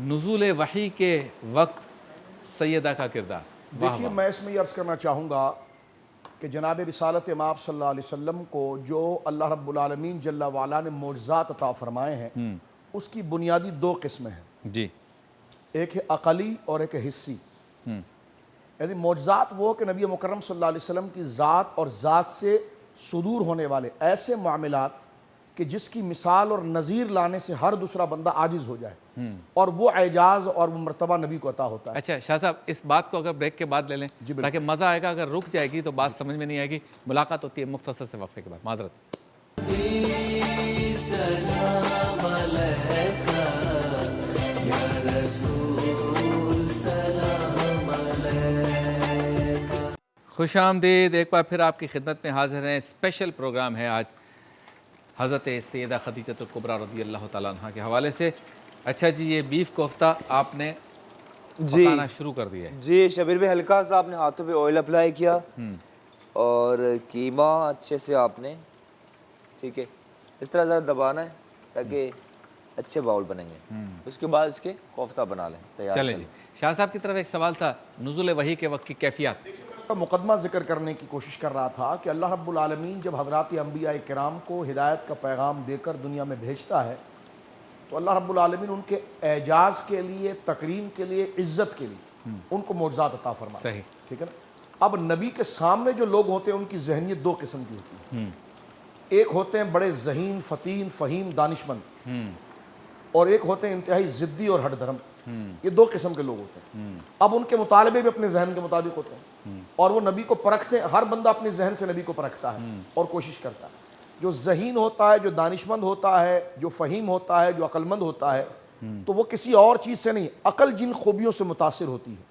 نزول وحی کے وقت سیدہ کا کردار. دیکھیے میں اس میں یہ عرض کرنا چاہوں گا کہ جناب رسالت امام صلی اللہ علیہ وسلم کو جو اللہ رب العالمین جل وعلا نے معجزات عطا فرمائے ہیں، اس کی بنیادی 2 قسمیں ہیں. جی. ایک ہے عقلی اور ایک ہے حسی. یعنی معجزات وہ کہ نبی مکرم صلی اللہ علیہ وسلم کی ذات اور ذات سے صدور ہونے والے ایسے معاملات کہ جس کی مثال اور نظیر لانے سے ہر دوسرا بندہ عاجز ہو جائے، اور وہ اعجاز اور وہ مرتبہ نبی کو عطا ہوتا ہے۔ اچھا شاہ صاحب، اس بات کو اگر بریک کے بعد لے لیں تاکہ مزہ آئے گا، اگر رک جائے گی تو بات سمجھ میں نہیں آئے گی۔ ملاقات ہوتی ہے مختصر سے وقفے کے بعد، معذرت۔ سلام علیکہ یا رسول سلام علیکہ۔ خوش آمدید، ایک بار پھر آپ کی خدمت میں حاضر ہیں۔ اسپیشل پروگرام ہے آج حضرت سیدہ خدیجۃ الکبریٰ رضی اللہ تعالیٰ عنہ کے حوالے سے۔ اچھا جی، یہ بیف کوفتہ آپ نے پکانا شروع کر دیا ہے؟ جی شبیر بھائی، ہلکا سا آپ نے ہاتھوں پہ آئل اپلائی کیا اور قیمہ اچھے سے آپ نے، ٹھیک ہے، اس طرح ذرا دبانا ہے تاکہ اچھے باؤل بنیں گے۔ اس کے بعد اس کے کوفتہ بنا لیں، تیار چلیں جی، شاہ صاحب کی طرف ایک سوال تھا، نزول وحی کے وقت کی کیفیات۔ اس کا مقدمہ ذکر کرنے کی کوشش کر رہا تھا کہ اللہ رب العالمین جب حضرات انبیاء کرام کو ہدایت کا پیغام دے کر دنیا میں بھیجتا ہے تو اللہ رب العالمین ان کے اعجاز کے لیے، تکریم کے لیے، عزت کے لیے ان کو معجزات عطا فرماتا ہے، صحیح، ٹھیک ہے نا۔ اب نبی کے سامنے جو لوگ ہوتے ہیں ان کی ذہنیت دو قسم کی ہوتی ہے، ایک ہوتے ہیں بڑے ذہین، فطین، فہیم، دانشمند، اور ایک ہوتے ہیں انتہائی ضدی اور ہٹ دھرم۔ یہ دو قسم کے لوگ ہوتے ہیں۔ اب ان کے مطالبے بھی اپنے ذہن کے مطابق ہوتے ہیں اور وہ نبی کو پرکھتے ہیں، ہر بندہ اپنے ذہن سے نبی کو پرکھتا ہے اور کوشش کرتا ہے۔ جو ذہین ہوتا ہے، جو دانشمند ہوتا ہے، جو فہیم ہوتا ہے، جو عقل مند ہوتا ہے، تو وہ کسی اور چیز سے نہیں، عقل جن خوبیوں سے متاثر ہوتی ہے،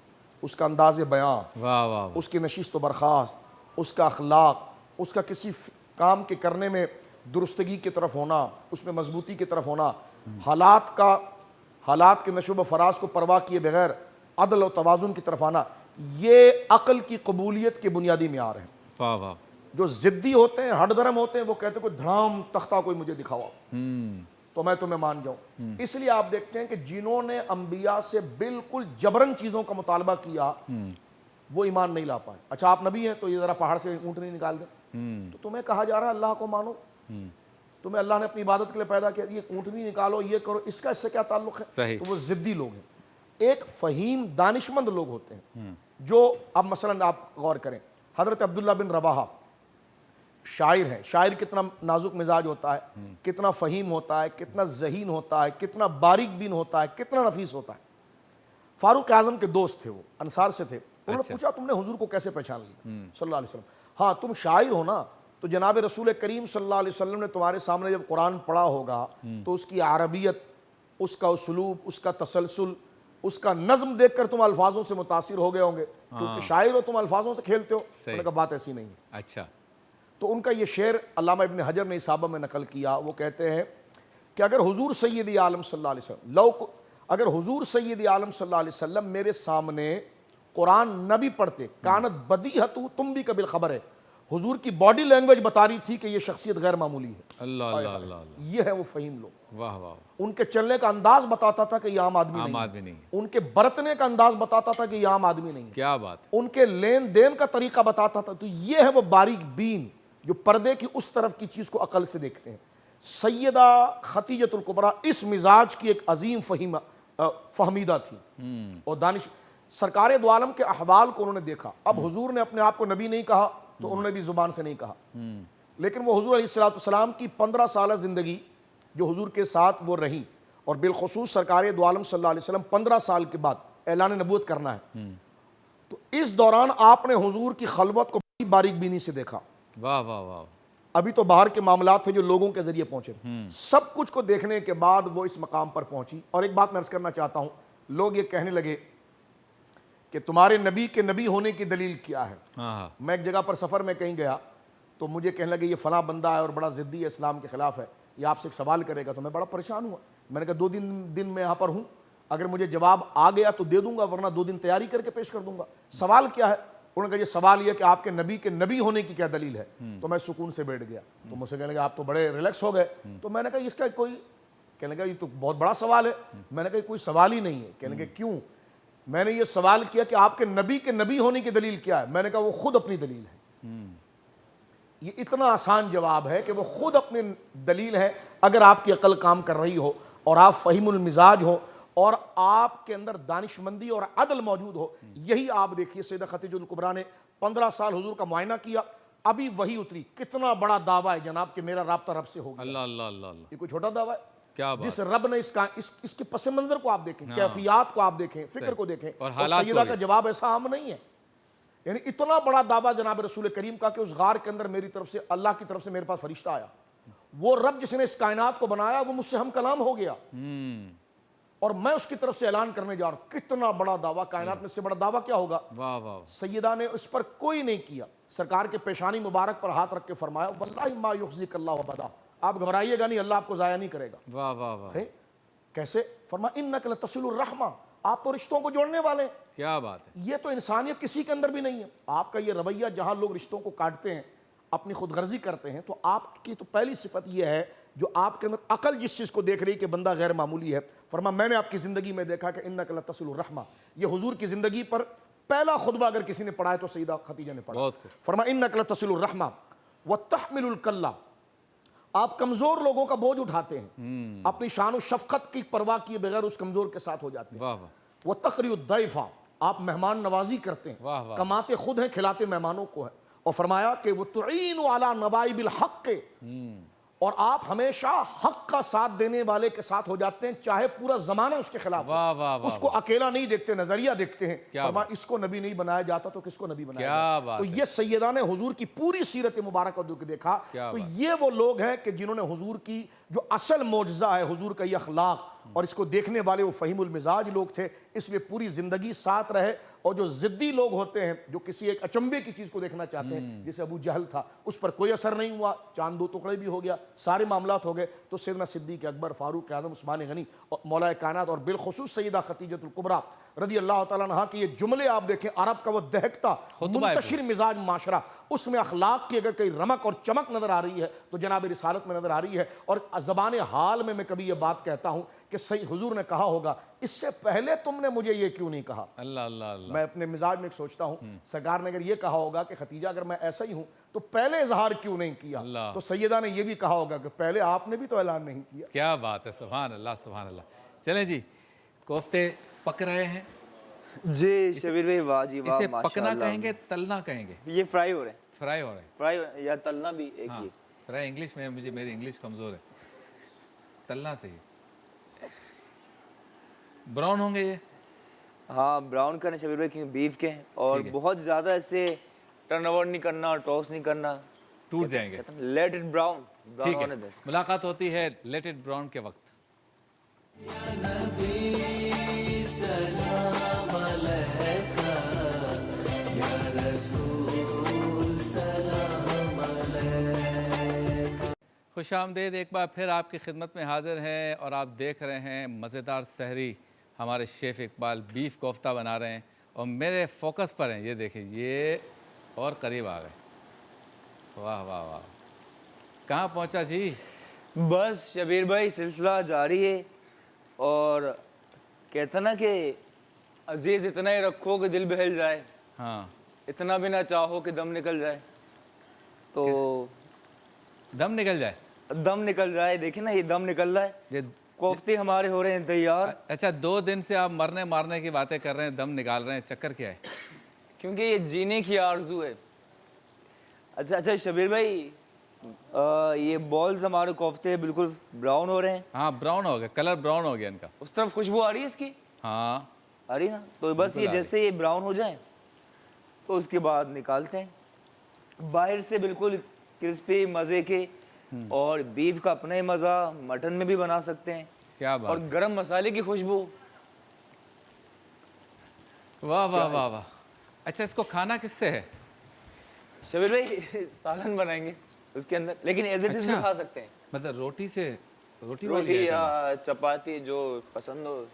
اس کا انداز بیان، واہ واہ، اس کی نشست و برخاست، اس کا اخلاق، اس کا کسی کام کے کرنے میں درستگی کی طرف ہونا، اس میں مضبوطی کی طرف ہونا، حالات کے نشو و فراز کو پرواہ کیے بغیر عدل و توازن کی طرف آنا، یہ عقل کی قبولیت کے بنیادی معیار ہیں۔ واہ واہ، جو ضدی ہوتے ہیں، ہٹ درم ہوتے ہیں، وہ کہتے ہیں کوئی دھڑام تختہ کوئی مجھے دکھاؤ تو میں تمہیں مان جاؤں۔ اس لیے آپ دیکھتے ہیں کہ جنہوں نے انبیاء سے بالکل جبرن چیزوں کا مطالبہ کیا وہ ایمان نہیں لا پائے۔ اچھا آپ نبی ہیں تو یہ ذرا پہاڑ سے اونٹنی نکال دیں، تو تمہیں کہا جا رہا ہے اللہ کو مانو، تمہیں اللہ نے اپنی عبادت کے لیے پیدا کیا، یہ اونٹنی نکالو، یہ کرو، اس کا اس سے کیا تعلق ہے؟ صحیح۔ تو وہ ضدی لوگ ہیں۔ ایک فہیم، دانشمند لوگ ہوتے ہیں جو، اب مثلا آپ غور کریں، حضرت عبداللہ بن رواحہ شاعر ہیں، شاعر کتنا نازک مزاج ہوتا ہے، کتنا فہیم ہوتا ہے، کتنا ذہین ہوتا ہے، کتنا باریک بین ہوتا ہے، کتنا نفیس ہوتا ہے۔ فاروق اعظم کے دوست تھے، وہ انصار سے تھے، انہوں نے پوچھا تم نے حضور کو کیسے پہچان لیا صلی اللہ علیہ وسلم؟ ہاں تم شاعر ہو نا، تو جناب رسول کریم صلی اللہ علیہ وسلم نے تمہارے سامنے جب قرآن پڑھا ہوگا تو اس کی عربیت، اس کا اسلوب، اس کا تسلسل، اس کا نظم دیکھ کر تم الفاظوں سے متاثر ہو گئے ہوں گے، کیونکہ شاعر ہو، تم الفاظوں سے کھیلتے ہو۔ انہوں نے کہا بات ایسی نہیں ہے۔ اچھا، تو ان کا یہ شعر علامہ ابن حجر نے اصابہ میں نقل کیا، وہ کہتے ہیں کہ اگر حضور سید عالم صلی اللہ علیہ وسلم اگر حضور سید عالم صلی اللہ علیہ وسلم میرے سامنے قرآن نہ بھی پڑھتے، کانت بدیہۃ، تم بھی قبل خبر ہے، حضور کی باڈی لینگویج بتا رہی تھی کہ یہ شخصیت غیر معمولی ہے۔ اللہ اللہ اللہ اللہ، یہ ہے وہ فہیم لوگ۔ واہ واہ، ان کے چلنے کا انداز بتاتا تھا کہ یہ عام آدمی عام نہیں آدمی نہیں ہے، ہے، ان کے برتنے کا انداز بتاتا تھا کہ یہ عام آدمی نہیں ہے، کیا بات ہے، ان کے لین دین کا طریقہ بتاتا تھا۔ تو یہ ہے وہ باریک بین جو پردے کی اس طرف کی چیز کو عقل سے دیکھتے ہیں۔ سیدہ خدیجۃ الکبریٰ اس مزاج کی ایک عظیم فہمیدہ تھی اور دانش، سرکار دو عالم کے احوال کو انہوں نے دیکھا۔ اب حضور نے اپنے آپ کو نبی نہیں کہا تو انہوں نے بھی زبان سے نہیں کہا، لیکن وہ حضور علیہ السلام کی 15 سالہ زندگی جو حضور کے ساتھ وہ رہی، اور بالخصوص سرکار دو عالم صلی اللہ علیہ وسلم 15 سال کے بعد اعلان نبوت کرنا ہے، تو اس دوران آپ نے حضور کی خلوت کو بڑی باریک بینی سے دیکھا۔ واہ واہ واہ، ابھی تو باہر کے معاملات تھے جو لوگوں کے ذریعے پہنچے، سب کچھ کو دیکھنے کے بعد وہ اس مقام پر پہنچی۔ اور ایک بات میں عرض کرنا چاہتا ہوں، لوگ یہ کہنے لگے کہ تمہارے نبی کے نبی ہونے کی دلیل کیا ہے؟ میں ایک جگہ پر سفر میں کہیں گیا تو مجھے کہنے لگے یہ فلاں بندہ ہے اور بڑا ضدی ہے، اسلام کے خلاف ہے، یہ آپ سے ایک سوال کرے گا۔ تو میں بڑا پریشان ہوا، میں نے کہا 2 دن میں یہاں پر ہوں، اگر مجھے جواب آ گیا تو دے دوں گا، ورنہ 2 دن تیاری کر کے پیش کر دوں گا۔ سوال کیا ہے؟ انہوں نے کہا یہ سوال یہ کہ آپ کے نبی ہونے کی کیا دلیل ہے؟ تو میں سکون سے بیٹھ گیا۔ تو مجھ سے کہنے لگا آپ تو بڑے ریلیکس ہو گئے۔ تو میں نے کہا اس کا کوئی، کہنے لگا یہ تو بہت بڑا سوال ہے۔ میں نے کہا کوئی سوال ہی نہیں ہے۔ کہنے لگا کیوں؟ میں نے یہ سوال کیا کہ آپ کے نبی ہونے کی دلیل کیا ہے؟ میں نے کہا وہ خود اپنی دلیل ہے۔ یہ اتنا آسان جواب ہے کہ وہ خود اپنی دلیل ہے۔ اگر آپ کی عقل کام کر رہی ہو اور آپ فہیم المزاج ہو اور آپ کے اندر دانشمندی اور عدل موجود ہو. یہی آپ دیکھیے سیدہ خدیجہ الکبریٰ نے 15 سال حضور کا معائنہ کیا, ابھی وہی اتری. کتنا بڑا دعویٰ ہے جناب کہ میرا رابطہ رب سے ہو گیا. اللہ اللہ اللہ اللہ, یہ کوئی چھوٹا دعویٰ ہے؟ کیا بات. جس رب نے اس کے پس منظر کو آپ دیکھیں, کیفیات کو آپ دیکھیں, فکر کو دیکھیں, اور اور حالات سیدہ کو کا جواب ایسا عام نہیں ہے. یعنی اتنا بڑا دعویٰ جناب رسول کریم کا کہ اس غار کے اندر میری طرف سے, اللہ کی طرف سے میرے پاس فرشتہ آیا. وہ رب جس نے اس کائنات کو بنایا وہ مجھ سے ہم کلام ہو گیا, اور میں اس کی طرف سے اعلان کرنے جا رہا ہوں. کتنا بڑا دعویٰ, کائنات میں سے بڑا دعویٰ کیا ہوگا؟ واہ واہ, سیدہ نے اس پر کوئی نہیں کیا. سرکار کے پیشانی مبارک پر ہاتھ رکھ کے فرمایا واللہ ما یخزیک اللہ ابدا, آپ گھبرائیے گا نہیں, اللہ آپ کو ضائع نہیں کرے گا. واہ واہ واہ, ارے کیسے؟ فرمایا انک لتصل الرحمہ, آپ تو رشتوں کو جوڑنے والے ہیں. کیا بات ہے. یہ تو انسانیت کسی کے اندر بھی نہیں ہے. آپ کا یہ رویہ جہاں لوگ رشتوں کو کاٹتے ہیں, اپنی خود غرضی کرتے ہیں, تو آپ کی تو پہلی صفت یہ ہے جو آپ کے اندر عقل جس چیز کو دیکھ رہی کہ بندہ غیر معمولی ہے. فرمایا میں نے آپ کی زندگی میں دیکھا کہ انک لتصل الرحمہ, یہ حضور کی زندگی پر پہلا خطبہ اگر کسی نے پڑھا ہے تو سیدہ خدیجہ نے پڑھا. فرمایا انک لتصل الرحمہ وتحمل الکلہ, آپ کمزور لوگوں کا بوجھ اٹھاتے ہیں, اپنی شان و شفقت کی پرواہ کیے بغیر اس کمزور کے ساتھ ہو جاتے ہیں. واہ واہ, وتقری الضیف, آپ مہمان نوازی کرتے ہیں, واہ واہ, کماتے خود ہیں, کھلاتے مہمانوں کو ہیں. اور فرمایا کہ وہ تعین علی نوائب الحق, اور آپ ہمیشہ حق کا ساتھ دینے والے کے ساتھ ہو جاتے ہیں چاہے پورا زمانہ اس کے خلاف ہو. واہ واہ, اس کو اکیلا نہیں دیکھتے, نظریہ دیکھتے ہیں. کیا فرمایا اس کو نبی نہیں بنایا جاتا تو کس کو نبی بنایا کیا جاتا؟ بات تو ہے. یہ سیدہ نے حضور کی پوری سیرت مبارکہ کو دیکھا. کیا تو بات. یہ وہ لوگ ہیں کہ جنہوں نے حضور کی جو اصل معجزہ ہے, حضور کا یہ اخلاق, اور اس کو دیکھنے والے وہ فہیم المزاج لوگ تھے, اس لیے پوری زندگی ساتھ رہے. اور جو ضدی لوگ ہوتے ہیں جو کسی ایک اچنبے کی چیز کو دیکھنا چاہتے ہیں, جیسے ابو جہل تھا, اس پر کوئی اثر نہیں ہوا, چاند دو ٹکڑے بھی ہو گیا, سارے معاملات ہو گئے. تو سیدنا صدیق اکبر, فاروق اعظم, عثمان غنی, اور مولا کائنات, اور بالخصوص سیدہ خدیجہ الکبریٰ رضی اللہ تعالیٰ عنہا کی یہ جملے آپ دیکھیں, عرب کا وہ دہکتا منتشر مزاج معاشرہ, اس میں اخلاق کی اگر کئی رمق اور چمک نظر آ رہی ہے تو جناب رسالت میں نظر آ رہی ہے. اور زبان حال میں کبھی یہ بات کہتا ہوں کہ حضور نے کہا ہوگا اس سے پہلے تم نے مجھے یہ کیوں نہیں کہا. اللہ اللہ اللہ, میں اپنے مزاج میں ایک سوچتا ہوں, سرکار نے اگر یہ کہا ہوگا کہ خدیجہ اگر میں ایسا ہی ہوں تو پہلے اظہار کیوں نہیں کیا, تو سیدہ نے یہ بھی کہا ہوگا کہ پہلے آپ نے بھی تو اعلان نہیں کیا. کیا بات ہے, سبحان اللہ سبحان اللہ. چلیں جی, کوفتے پک رہے ہیں جی شبیر بھائی, واہ جی واہ, اسے پکنا کہیں گے, تلنا کہیں گے؟ یہ فرائی ہو رہے ہیں, فرائی ہو رہے ہیں. فرائی یا تلنا بھی ایک ہی. فرائی انگلش میں, مجھے میری انگلش کمزور ہے, تلنا صحیح. براؤن ہوں گے یہ؟ ہاں براؤن کرنے شبیر بھائی, کیونکہ بیف کے ہیں, اور بہت زیادہ ایسے ٹرن اوور نہیں کرنا اور ٹاس نہیں کرنا, ٹوٹ جائیں گے. Late it brown. ٹھیک ہے, ملاقات ہوتی ہے لیٹ اٹ براؤن کے وقت. سلام علیکہ یا رسول سلام علیکہ. خوش آمدید, ایک بار پھر آپ کی خدمت میں حاضر ہیں, اور آپ دیکھ رہے ہیں مزیدار سحری. ہمارے شیف اقبال بیف کوفتہ بنا رہے ہیں اور میرے فوکس پر ہیں. یہ دیکھیں, یہ اور قریب آ گئے. واہ واہ واہ, کہاں پہنچا جی؟ بس شبیر بھائی سلسلہ جاری ہے, اور کہتا نا کہ عزیز اتنا ہی رکھو کہ دل بہل جائے, ہاں, اتنا بھی نہ چاہو کہ دم نکل جائے. تو دم نکل جائے, دم نکل جائے, دیکھیں نا یہ دم نکل رہا ہے, یہ کوفتے ہمارے ہو رہے ہیں تیار. اچھا, 2 دن سے آپ مرنے مارنے کی باتیں کر رہے ہیں, دم نکال رہے ہیں, چکر کیا ہے؟ کیونکہ یہ جینے کی آرزو ہے. اچھا شبیر بھائی, یہ بالز ہمارے کوفتے بالکل براؤن ہو رہے ہیں. ہاں براؤن ہو گیا, کلر براؤن ہو گیا ان کا. اس طرف خوشبو آ رہی ہے اس کی؟ ہاں آ رہی نا. تو بس یہ جیسے یہ براؤن ہو جائیں تو اس کے بعد نکالتے ہیں. باہر سے بالکل کرسپی مزے کے, اور بیف کا اپنا ہی مزہ, مٹن میں بھی بنا سکتے ہیں. کیا بات, اور گرم مسالے کی خوشبو. واہ واہ واہ واہ. اچھا, اس کو کھانا کس سے ہے؟ شبیر بھائی سالن بنائیں گے اس کے اندر, لیکن ایز اٹ از بھی کھا سکتے ہیں. مطلب روٹی سے, روٹی یا چپاتی جو پسند ہو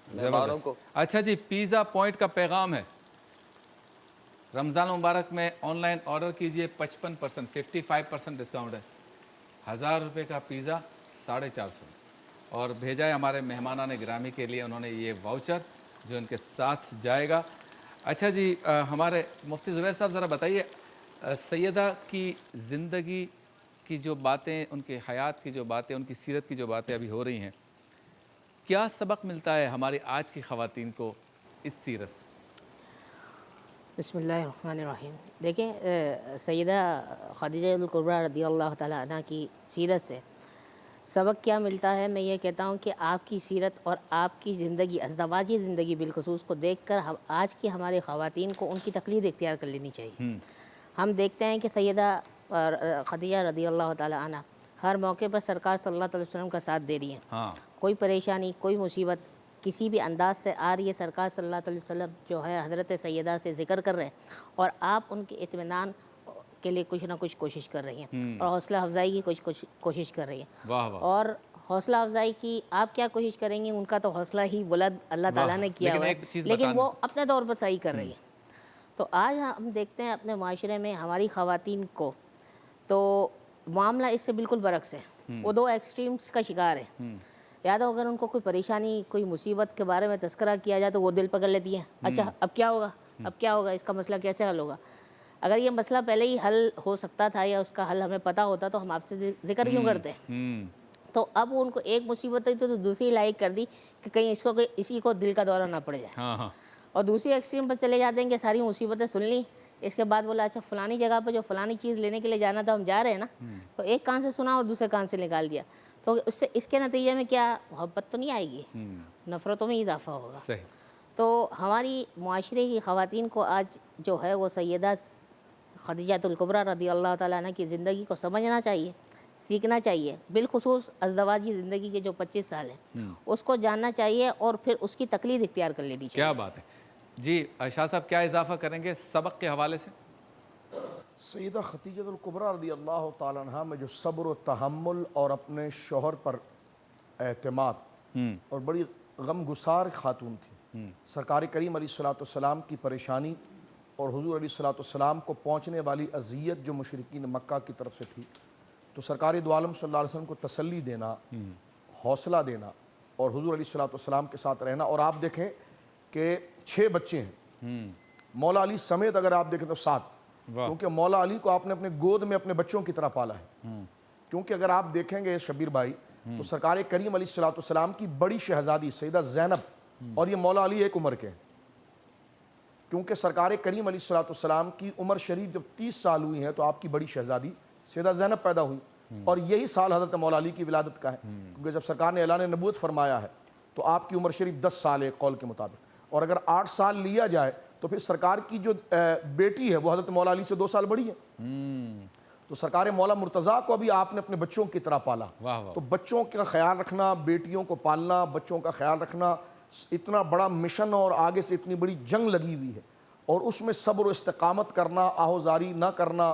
مہمانوں کو. اچھا جی, پیزا پوائنٹ کا پیغام ہے, رمضان مبارک میں آن لائن آرڈر کیجئے, 55%, 55% ڈسکاؤنٹ ہے. 1000 روپے کا پیزا 450, اور بھیجا ہے ہمارے مہمانان گرامی کے لیے انہوں نے یہ واؤچر جو ان کے ساتھ جائے گا. اچھا جی, ہمارے مفتی زبیر صاحب ذرا بتائیے, سیدہ کی زندگی کی جو باتیں, ان کے حیات کی جو باتیں, ان کی سیرت کی جو باتیں ابھی ہو رہی ہیں, کیا سبق ملتا ہے ہماری آج کی خواتین کو اس سیرت سے؟ بسم اللہ الرحمن الرحیم. دیکھیں سیدہ خدیجہ الکبریٰ رضی اللہ تعالیٰ عنہ کی سیرت سے سبق کیا ملتا ہے. میں یہ کہتا ہوں کہ آپ کی سیرت اور آپ کی زندگی، ازدواجی زندگی بالخصوص کو دیکھ کر آج کی ہمارے خواتین کو ان کی تقلید اختیار کر لینی چاہیے. ہم دیکھتے ہیں کہ سیدہ خدیجہ رضی اللہ تعالیٰ عنہ ہر موقع پر سرکار صلی اللہ علیہ وسلم کا ساتھ دے رہی ہیں. ہاں، کوئی پریشانی، کوئی مصیبت کسی بھی انداز سے آ رہی ہے، سرکار صلی اللہ علیہ وسلم جو ہے حضرت سیدہ سے ذکر کر رہے ہیں اور آپ ان کے اطمینان کے لیے کچھ نہ کچھ کوشش کر رہی ہیں اور حوصلہ افزائی کی کچھ کوشش کر رہی ہیں. واہ واہ. اور حوصلہ افزائی کی آپ کیا کوشش کریں گے؟ ان کا تو حوصلہ ہی بلند اللہ تعالیٰ نے کیا ہوا ہے، لیکن وہ اپنے طور پر صحیح کر رہی ہے. تو آج ہم دیکھتے ہیں اپنے معاشرے میں ہماری خواتین کو تو معاملہ اس سے بالکل برعکس ہے. وہ دو ایکسٹریمز کا شکار ہے. یا تو اگر ان کو کوئی پریشانی، کوئی مصیبت کے بارے میں تذکرہ کیا جائے تو وہ دل پکڑ لیتی ہیں. اچھا اب کیا ہوگا، اب کیا ہوگا، اس کا مسئلہ کیسے حل ہوگا؟ اگر یہ مسئلہ پہلے ہی حل ہو سکتا تھا یا اس کا حل ہمیں پتہ ہوتا تو ہم آپ سے ذکر کیوں کرتے ہیں؟ تو اب ان کو ایک مصیبت ہوئی تو دوسری لائق کر دی کہ کہیں اسی کو دل کا دورہ نہ پڑ جائے. ہاں ہاں. اور دوسری ایکسٹریم پر چلے جاتے ہیں کہ ساری مصیبتیں سن لیں، اس کے بعد بولا اچھا فلانی جگہ پہ جو فلانی چیز لینے کے لیے جانا تھا ہم جا رہے ہیں نا، تو ایک کان سے سنا اور دوسرے کان سے نکال دیا. تو اس کے نتیجے میں کیا محبت تو نہیں آئے گی، نفرتوں میں اضافہ ہوگا. صحیح. تو ہماری معاشرے کی خواتین کو آج جو ہے وہ سیدہ خدیجہ الکبریٰ رضی اللہ تعالیٰ عنہ کی زندگی کو سمجھنا چاہیے، سیکھنا چاہیے. بالخصوص ازدواجی زندگی کے جو 25 سال ہیں اس کو جاننا چاہیے اور پھر اس کی تقلید اختیار کر لینی چاہیے. کیا بات ہے. جی شاہ صاحب کیا اضافہ کریں گے سبق کے حوالے سے؟ سیدہ خدیجہ الکبریٰ رضی اللہ تعالیٰ عنہ میں جو صبر و تحمل اور اپنے شوہر پر اعتماد اور بڑی غم گسار خاتون تھی. سرکار کریم علیہ الصلوۃ والسلام کی پریشانی اور حضور علیہ الصلوۃ والسلام کو پہنچنے والی اذیت جو مشرکین مکہ کی طرف سے تھی، تو سرکار دو عالم صلی اللہ علیہ وسلم کو تسلی دینا، حوصلہ دینا اور حضور علیہ الصلوۃ والسلام کے ساتھ رہنا. اور آپ دیکھیں کہ 6 بچے ہیں، مولا علی سمیت اگر آپ دیکھیں تو 7، کیونکہ مولا علی کو آپ نے اپنے گود میں اپنے بچوں کی طرح پالا ہے. کیونکہ اگر آپ دیکھیں گے شبیر بھائی تو سرکار کریم علیہ الصلوۃ والسلام کی بڑی شہزادی سیدہ زینب اور یہ مولا علی ایک عمر کے ہیں. کیونکہ سرکار کریم علیہ الصلوۃ والسلام کی عمر شریف جب 30 سال ہوئی ہے تو آپ کی بڑی شہزادی سیدہ زینب پیدا ہوئی اور یہی سال حضرت مولا علی کی ولادت کا ہے. کیونکہ جب سرکار نے اعلان نبوت فرمایا ہے تو آپ کی عمر شریف 10 سال ہے قول کے مطابق. اور اگر 8 سال لیا جائے تو پھر سرکار کی جو بیٹی ہے وہ حضرت مولا علی سے 2 سال بڑی ہے. تو سرکار مولا مرتضیٰ کو بھی آپ نے اپنے بچوں کی طرح پالا. تو بچوں کا خیال رکھنا، بیٹیوں کو پالنا، بچوں کا خیال رکھنا اتنا بڑا مشن اور آگے سے اتنی بڑی جنگ لگی ہوئی ہے. اور اس میں صبر و استقامت کرنا، آہوزاری نہ کرنا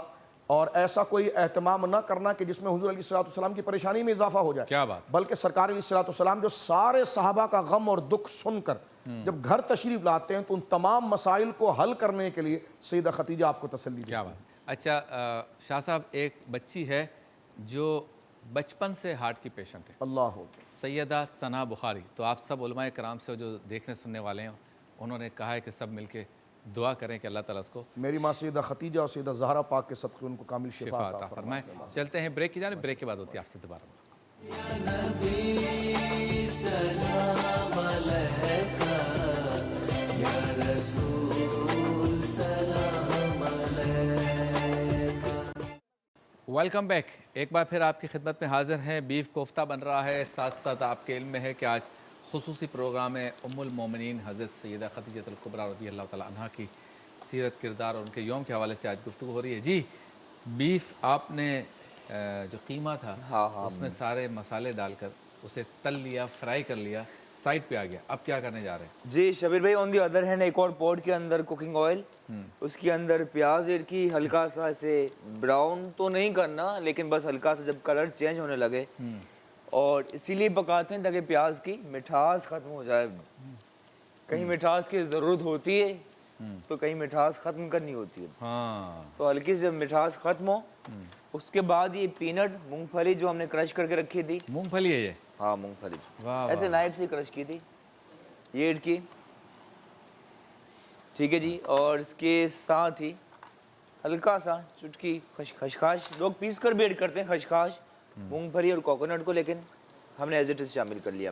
اور ایسا کوئی اہتمام نہ کرنا کہ جس میں حضور علیہ الصلوۃ والسلام کی پریشانی میں اضافہ ہو جائے. کیا بات. بلکہ سرکار علیہ الصلوۃ والسلام جو سارے صحابہ کا غم اور دکھ سن کر جب گھر تشریف لاتے ہیں تو ان تمام مسائل کو حل کرنے کے لیے سیدہ خدیجہ آپ کو تسلی دیتی. کیا بات. اچھا شاہ صاحب ایک بچی ہے جو بچپن سے ہارٹ کی پیشنٹ ہے، اللہ ہو، سیدہ ثنا بخاری. تو آپ سب علماء کرام سے جو دیکھنے سننے والے ہیں انہوں نے کہا ہے کہ سب مل کے دعا کریں کہ اللہ تعالیٰ اس کو میری ماں سیدہ خدیجہ اور سیدہ زہرا پاک کے صدقے ان کو کامل شفا عطا فرمائے. چلتے ہیں بریک کی جانب، بریک کے بعد ہوتی ہے آپ سے دوبارہ. نبی سلام علیکہ یا رسول سلام علیکہ. Welcome back. ایک بار پھر آپ کی خدمت میں حاضر ہیں. بیف کوفتہ بن رہا ہے. ساتھ ساتھ آپ کے علم میں ہے کہ آج خصوصی پروگرام ہے ام المومنین حضرت سیدہ خدیجہ الکبریٰ رضی اللہ تعالیٰ عنہ کی سیرت، کردار اور ان کے یوم کے حوالے سے آج گفتگو ہو رہی ہے. جی بیف آپ نے جو قیمہ تھا اس میں سارے مسالے ڈال کر اسے تل لیا، فرائی کر لیا، سائڈ پہ آ گیا. اب کیا کرنے جا رہے ہیں؟ جی شبیر بھائی، آن دی ادر ہینڈ ایک اور پوٹ کے اندر کوکنگ آئل، اس کے اندر پیاز ایڈ کی، ہلکا سا اسے براؤن تو نہیں کرنا لیکن بس ہلکا سا جب کلر چینج ہونے لگے، اور اسی لیے پکاتے ہیں تاکہ پیاز کی مٹھاس ختم ہو جائے. کہیں مٹھاس کی ضرورت ہوتی ہے تو کہیں مٹھاس ختم کرنی ہوتی ہے. تو ہلکی سے جب مٹھاس ختم ہو اس کے بعد یہ پینٹ مونگ پھلی جو ہم نے کرش کر کے رکھی تھی، مونگ پھلی ہے یہ؟ ہاں مونگ پھلی ایسے نائف سے کرش کی تھی، یہ ایڈ کی. ٹھیک ہے جی. اور اس کے ساتھ ہی ہلکا سا چٹکی خشخاش، لوگ پیس کر بھی ایڈ کرتے ہیں خشخاش، مونگ پھلی اور کوکونٹ کو، لیکن ہم نے ایز اٹ از شامل کر لیا.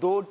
2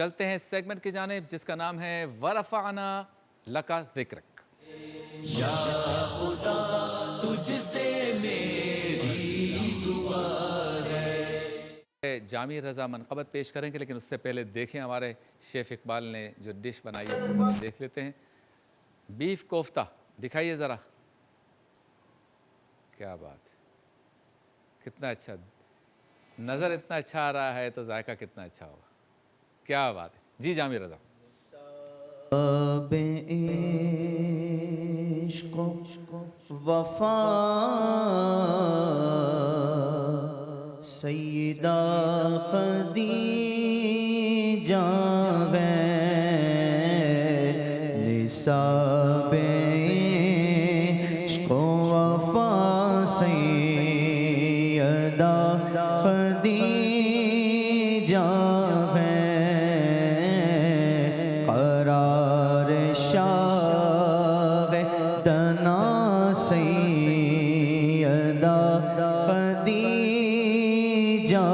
چلتے ہیں اس سیگمنٹ کی جانب جس کا نام ہے ورفعنا لک ذکرک۔ تجھ سے میری دعا جامی رضا منقبت پیش کریں گے، لیکن اس سے پہلے دیکھیں ہمارے شیف اقبال نے جو ڈش بنائی ہے اس کو دیکھ لیتے ہیں۔ بیف کوفتہ دکھائیے ذرا، کیا بات ہے، کتنا اچھا، نظر اتنا اچھا آ رہا ہے تو ذائقہ کتنا اچھا ہوگا، کیا بات ہے۔ جی جامی رضا۔ عشق وفا سیدہ خدیجہ نصاب عشق وفا سیدہ خدیجہ قرار شاہ دنا سیدہ خدیجہ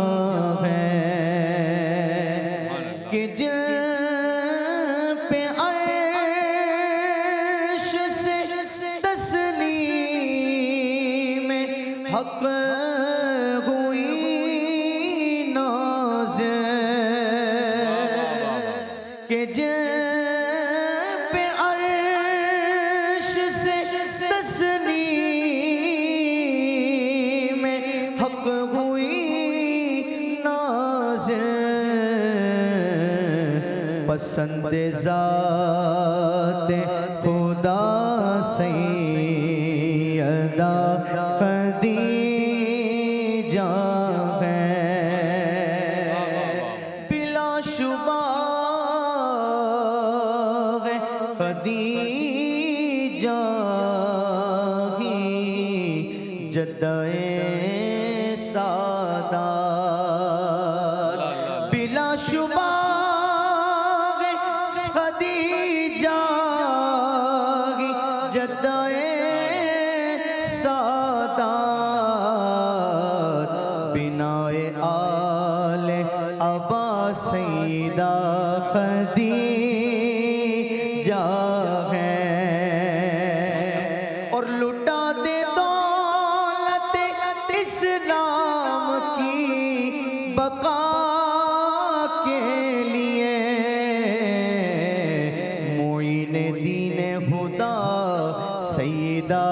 کہ جن پہ عرش سے تسلیم حق ہوئی نازل کہ جن پہ عرش سے تسلیم حق ہوئی نازل پسند ذات خدا سیدہ خدیجہ بلا شبہ خدیجہ ہی جدائے سعادت بلا شبہ خدیجہ ہی جدائے سعادت بنائے آل ابا سیدہ خدیجہ ہے اور لٹا دے دولت اسلام کی بقا کے لیے معین دین خدا سیدہ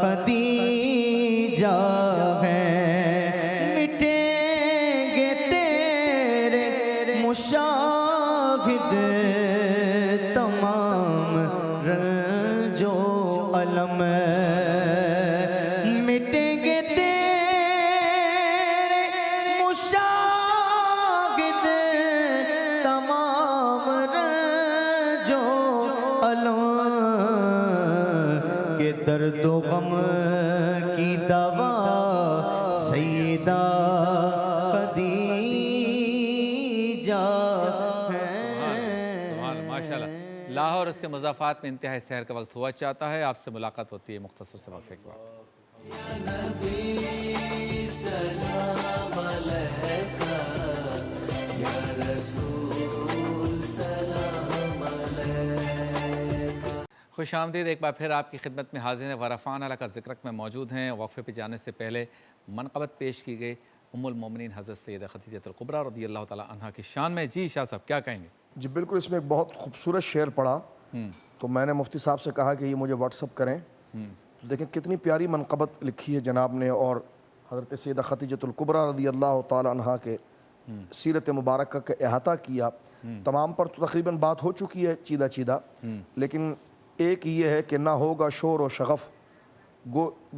خدیجہ ہے مٹیں گے تیرے مشاہد تمام رنج و علم مٹیں گے تیرے مشاہد تمام رنج و علم کہ درد و غم کی دوا سیدہ خدیجہ ہے۔ ماشاءاللہ، لاہور اس کے مضافات میں انتہائی سحر کا وقت ہوا چاہتا ہے، آپ سے ملاقات ہوتی ہے مختصر سے وقفے کے بعد۔ سلام علیکہ یا رسول سلام علیکہ۔ خوش آمدید، ایک بار پھر آپ کی خدمت میں حاضر ہیں، ورفعنا لک ذکرک میں موجود ہیں۔ وقفے پہ جانے سے پہلے منقبت پیش کی گئی ام المومنین حضرت سیدہ خدیجہ الکبریٰ رضی اللہ تعالیٰ عنہا کی شان میں۔ جی شاہ صاحب کیا کہیں گے؟ جی بالکل، اس میں ایک بہت خوبصورت شعر پڑھا تو میں نے مفتی صاحب سے کہا کہ یہ مجھے واٹس اپ کریں، تو دیکھیں کتنی پیاری منقبت لکھی ہے جناب نے، اور حضرت سیدہ خدیجہ الکبریٰ رضی اللہ تعالیٰ عنہا کے سیرت مبارکہ کا احاطہ کیا۔ تمام پر تو تقریباً بات ہو چکی ہے چیدہ چیدہ، لیکن ایک یہ ہے کہ نہ ہوگا شور و شغف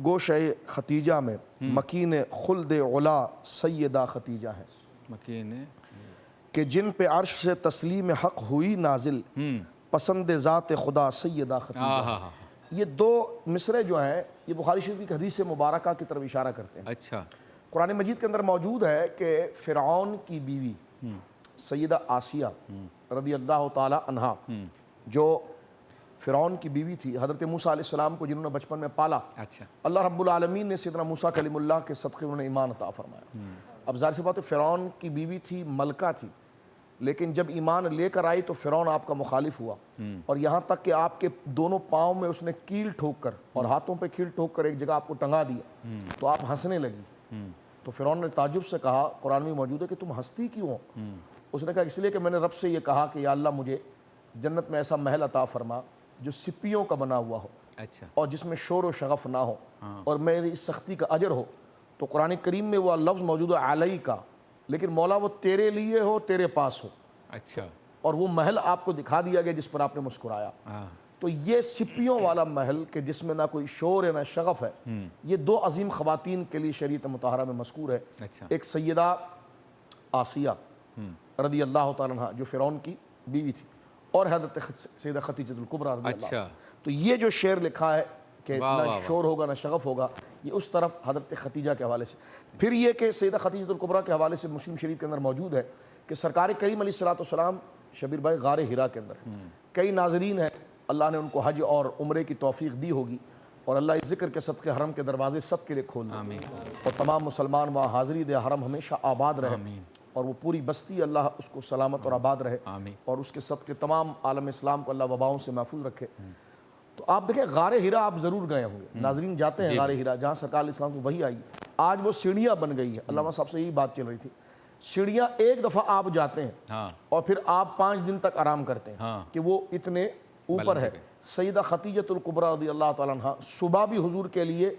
گوشہ ختیجہ میں، مکین خلد علا سیدہ ختیجہ ہے، مکین کہ جن پہ عرش سے تسلیم حق ہوئی نازل، پسند ذات خدا سیدہ ختیجہ۔ یہ دو مصرے جو ہیں یہ بخاری شریف کی حدیث مبارکہ کی طرف اشارہ کرتے ہیں۔ اچھا، قرآن مجید کے اندر موجود ہے کہ فرعون کی بیوی سیدہ آسیہ رضی اللہ تعالی عنہا، جو فرعون کی بیوی تھی، حضرت موسیٰ علیہ السلام کو جنہوں نے بچپن میں پالا، اچھا، اللہ رب العالمین نے سیدنا موسیٰ کلیم اللہ کے صدقے انہیں ایمان عطا فرمایا۔ اب ظاہر سی بات ہے فرعون کی بیوی تھی، ملکہ تھی، لیکن جب ایمان لے کر آئی تو فرعون آپ کا مخالف ہوا، اور یہاں تک کہ آپ کے دونوں پاؤں میں اس نے کیل ٹھوک کر اور ہاتھوں پہ کیل ٹھوک کر ایک جگہ آپ کو ٹنگا دیا، تو آپ ہنسنے لگی۔ تو فرعون نے تعجب سے کہا، قرآن میں موجود ہے کہ تم ہنستی کیوں ہو؟ اس نے کہا اس لیے کہ میں نے رب سے یہ کہا کہ یا اللہ مجھے جنت میں ایسا محل عطا فرما جو سپیوں کا بنا ہوا ہو، اچھا، اور جس میں شور و شغف نہ ہو، اور میری اس سختی کا اجر ہو۔ تو قرآن کریم میں وہ لفظ موجود ہے علی کا، لیکن مولا وہ تیرے لیے ہو، تیرے پاس ہو، اچھا، اور وہ محل آپ کو دکھا دیا گیا جس پر آپ نے مسکرایا۔ تو یہ سپیوں والا محل کہ جس میں نہ کوئی شور ہے نہ شغف ہے، یہ دو عظیم خواتین کے لیے شریعت مطہرہ میں مذکور ہے۔ اچھا، ایک سیدہ آسیہ رضی اللہ تعالیٰ عنہ جو فرعون کی بیوی تھی، اور حضرت سیدہ خدیجہ الکبریٰ رضی اللہ عنہ۔ تو یہ جو شعر لکھا ہے کہ نہ شور ہوگا نہ شغف ہوگا، یہ اس طرف حضرت خدیجہ کے حوالے سے۔ پھر یہ کہ سیدہ خدیجہ الکبریٰ کے حوالے سے مسلم شریف کے اندر موجود ہے کہ سرکار کریم علیہ السلام شبیر بھائی غار ہرا کے اندر ہیں۔ کئی ناظرین ہیں اللہ نے ان کو حج اور عمرے کی توفیق دی ہوگی، اور اللہ اس ذکر کے صدقے حرم کے دروازے سب کے لیے کھول دے، اور تمام مسلمان وہاں حاضری دے، حرم ہمیشہ آباد رہے، اور وہ پوری بستی اللہ اس کو سلامت اور آباد رہے، اور اس کے صدقے تمام عالم اسلام کو اللہ وباؤں سے محفوظ رکھے۔ تو آپ دیکھیں غار ہرا آپ ضرور گئے ہوں گے، ناظرین جاتے ہیں غار ہرا جہاں سرکار علیہ السلام کو وحی آئی۔ آج وہ سیڑھیاں بن گئی ہے، علامہ صاحب سے یہی بات چل رہی تھی، سیڑھیاں ایک دفعہ آپ جاتے ہیں اور پھر آپ 5 دن تک آرام کرتے ہیں کہ وہ اتنے اوپر ہے۔ سیدہ خدیجہ الکبریٰ رضی اللہ تعالیٰ عنہ صبح بھی حضور کے لیے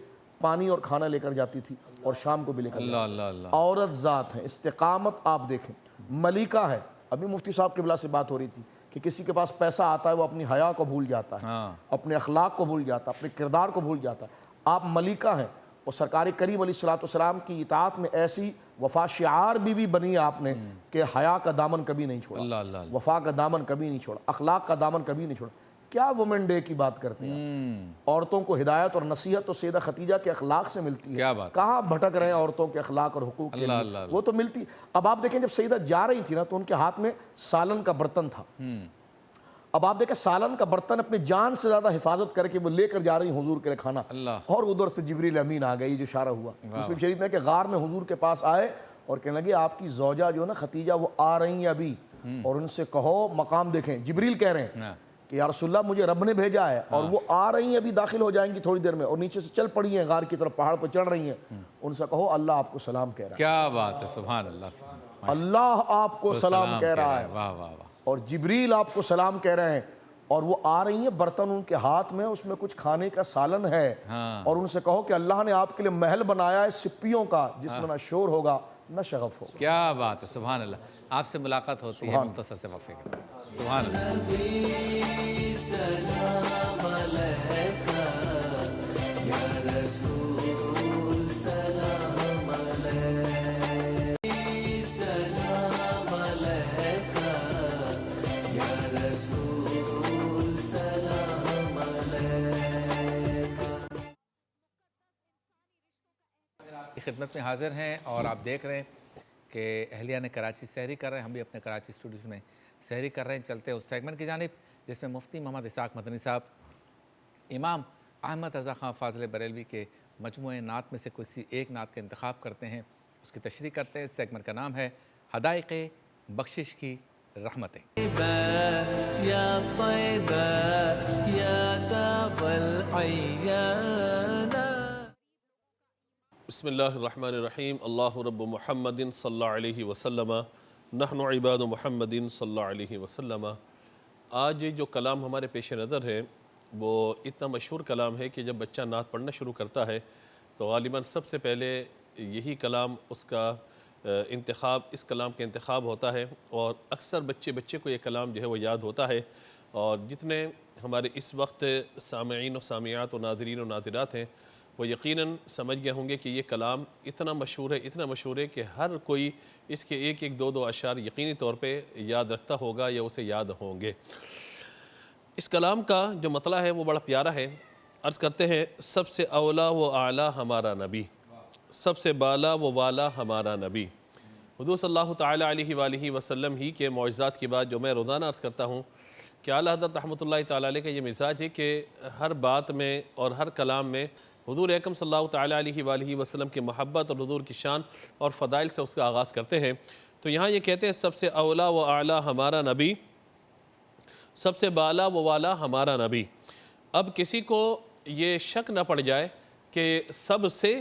پانی اور کھانا لے کر جاتی تھی، اور شام کو بھی لے کر جاتی تھی۔ عورت ذات ہے، استقامت آپ دیکھیں، ملکہ ہے۔ ابھی مفتی صاحب قبلہ سے بات ہو رہی تھی کہ کسی کے پاس پیسہ آتا ہے وہ اپنی حیا کو بھول جاتا ہے، اپنے اخلاق کو بھول جاتا ہے، اپنے کردار کو بھول جاتا ہے۔ آپ ملکہ ہیں، اور سرکار کریم علیہ السلام کی اطاعت میں ایسی وفا شعار بھی بنی آپ نے کہ حیا کا دامن کبھی نہیں چھوڑا، وفا کا دامن کبھی نہیں چھوڑا، اخلاق کا دامن کبھی نہیں چھوڑا۔ کیا وومن ڈے کی بات کرتے ہیں؟ عورتوں کو ہدایت اور نصیحت تو سیدہ خدیجہ کے اخلاق سے ملتی ہے۔ کہاں بھٹک رہے ہیں عورتوں کے اخلاق اور حقوق کے لیے؟ وہ تو ملتی۔ اب آپ دیکھیں جب سیدہ جا رہی تھی نا تو ان کے ہاتھ میں سالن کا برتن تھا۔ اب آپ دیکھیں سالن کا برتن اپنے جان سے زیادہ حفاظت کر کے وہ لے کر جا رہی ہیں حضور کے لیے کھانا، اور ادھر سے جبریل امین آ گئی، جو اشارہ ہوا مسلم شریف میں کہ غار میں حضور کے پاس آئے اور کہنے لگے آپ کی زوجہ جو ہے نا خدیجہ وہ آ رہی ہیں ابھی، اور ان سے کہو مقام دیکھیں، جبریل کہہ رہے ہیں کہ یا رسول اللہ مجھے رب نے بھیجا ہے، اور وہ آ رہی ہیں ابھی داخل ہو جائیں گی تھوڑی دیر میں، اور نیچے سے چل پڑی ہیں غار کی طرف، پہاڑ پر چڑھ رہی ہیں، ان سے کہو اللہ آپ کو سلام کہہ رہا ہے۔ کیا بات ہے، سبحان اللہ، اللہ آپ کو سلام کہہ رہا ہے، اور جبریل آپ کو سلام کہہ رہے ہیں، اور وہ آ رہی ہیں، برتن ان کے ہاتھ میں، اس میں کچھ کھانے کا سالن ہے، اور ان سے کہو کہ اللہ نے آپ کے لیے محل بنایا ہے سپیوں کا جس میں نہ شور ہوگا نہ شغف ہوگا۔ کیا بات ہے، سبحان اللہ۔ آپ سے ملاقات ہوتی ہے مختصر سے وقفے کے، سبحان اللہ۔ سلام علیکہ یا رسول سلام علیکہ، سلام علیکہ یا رسول سلام علیکہ۔ کی خدمت میں حاضر ہیں، اور آپ دیکھ رہے ہیں کہ اہلیہ نے کراچی سحری کر رہے ہیں، ہم بھی اپنے کراچی اسٹوڈیوز میں سحری کر رہے ہیں۔ چلتے ہیں اس سیگمنٹ کی جانب جس میں مفتی محمد اسحاق مدنی صاحب امام احمد رضا خان فاضل بریلوی کے مجموعہ نعت میں سے کسی ایک نعت کا انتخاب کرتے ہیں، اس کی تشریح کرتے ہیں۔ اس سیگمنٹ کا نام ہے حدائق بخشش کی رحمتیں۔ یا طیبہ یا داب العیان۔ بسم اللہ الرحمن الرحیم۔ اللہ رب محمد صلی اللہ علیہ وسلم، نحن عباد محمد صلی اللہ علیہ وسلم۔ آج جو کلام ہمارے پیش نظر ہے وہ اتنا مشہور کلام ہے کہ جب بچہ نعت پڑھنا شروع کرتا ہے تو غالباً سب سے پہلے یہی کلام اس کا انتخاب، اس کلام کا انتخاب ہوتا ہے، اور اکثر بچے کو یہ کلام جو ہے وہ یاد ہوتا ہے۔ اور جتنے ہمارے اس وقت سامعین و سامعات و ناظرین و ناظرات ہیں وہ یقیناً سمجھ گئے ہوں گے کہ یہ کلام اتنا مشہور ہے کہ ہر کوئی اس کے ایک دو اشعار یقینی طور پہ یاد رکھتا ہوگا یا اسے یاد ہوں گے۔ اس کلام کا جو مطلع ہے وہ بڑا پیارا ہے۔ عرض کرتے ہیں سب سے اولا و اعلیٰ ہمارا نبی، سب سے بالا و والا ہمارا نبی۔ حضور صلی اللہ تعالیٰ علیہ وآلہ وسلم ہی کے معجزات کی بات جو میں روزانہ عرض کرتا ہوں کہ اعلیٰ حضرت رحمۃ اللہ تعالیٰ علیہ کا یہ مزاج ہے کہ ہر بات میں اور ہر کلام میں حضور اکرم صلی اللہ تعالیٰ علیہ وآلہ وسلم کی محبت اور حضور کی شان اور فضائل سے اس کا آغاز کرتے ہیں۔ تو تو یہاں یہ کہتے ہیں سب سے اولا و اعلیٰ ہمارا نبی، سب سے بالا و والا ہمارا نبی۔ اب کسی کو یہ شک نہ پڑ جائے کہ سب سے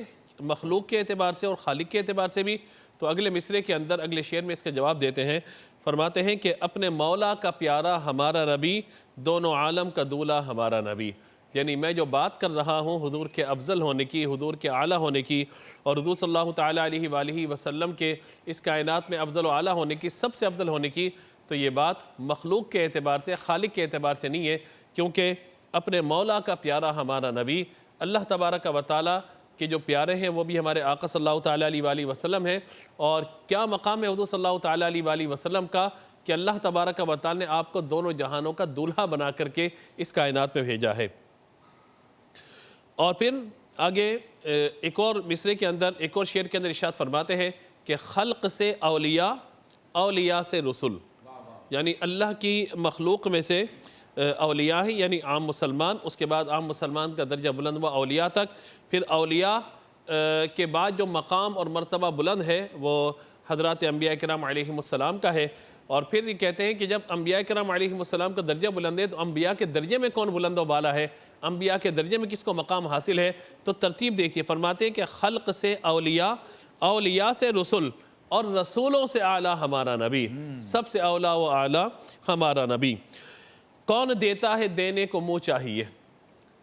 مخلوق کے اعتبار سے اور خالق کے اعتبار سے بھی، تو اگلے مصرے کے اندر اگلے شعر میں اس کا جواب دیتے ہیں، فرماتے ہیں کہ اپنے مولا کا پیارا ہمارا نبی، دونوں عالم کا دولہ ہمارا نبی۔ یعنی میں جو بات کر رہا ہوں حضور کے افضل ہونے کی، حضور کے اعلیٰ ہونے کی، اور حضور صلی اللہ تعالیٰ علیہ وآلہ وسلم کے اس کائنات میں افضل و اعلیٰ ہونے کی، سب سے افضل ہونے کی، تو یہ بات مخلوق کے اعتبار سے، خالق کے اعتبار سے نہیں ہے، کیونکہ اپنے مولا کا پیارا ہمارا نبی، اللہ تبارک و تعالیٰ کہ جو پیارے ہیں وہ بھی ہمارے آقا صلی اللہ تعالیٰ علیہ وآلہ وسلم ہیں۔ اور کیا مقام ہے حضور صلی اللہ تعالیٰ علیہ وآلہ وسلم کا کہ اللہ تبارک و تعالیٰ نے آپ کو دونوں جہانوں کا دولہا بنا کر کے اس کائنات میں بھیجا ہے۔ اور پھر آگے ایک اور مصرے کے اندر، ایک اور شعر کے اندر ارشاد فرماتے ہیں کہ خلق سے اولیاء، اولیاء سے رسول، یعنی اللہ کی مخلوق میں سے اولیاء ہی یعنی عام مسلمان، اس کے بعد عام مسلمان کا درجہ بلند ہوا اولیاء تک، پھر اولیاء کے بعد جو مقام اور مرتبہ بلند ہے وہ حضرات انبیاء کرام علیہم السلام کا ہے۔ اور پھر یہ کہتے ہیں کہ جب انبیاء کرام علیہم السلام کا درجہ بلند ہے تو انبیاء کے درجے میں کون بلند و بالا ہے، انبیاء کے درجے میں کس کو مقام حاصل ہے؟ تو ترتیب دیکھیے، فرماتے ہیں کہ خلق سے اولیاء، اولیاء سے رسول، اور رسولوں سے اعلیٰ ہمارا نبی، سب سے اولیٰ و اعلیٰ ہمارا نبی۔ کون دیتا ہے دینے کو منہ چاہیے،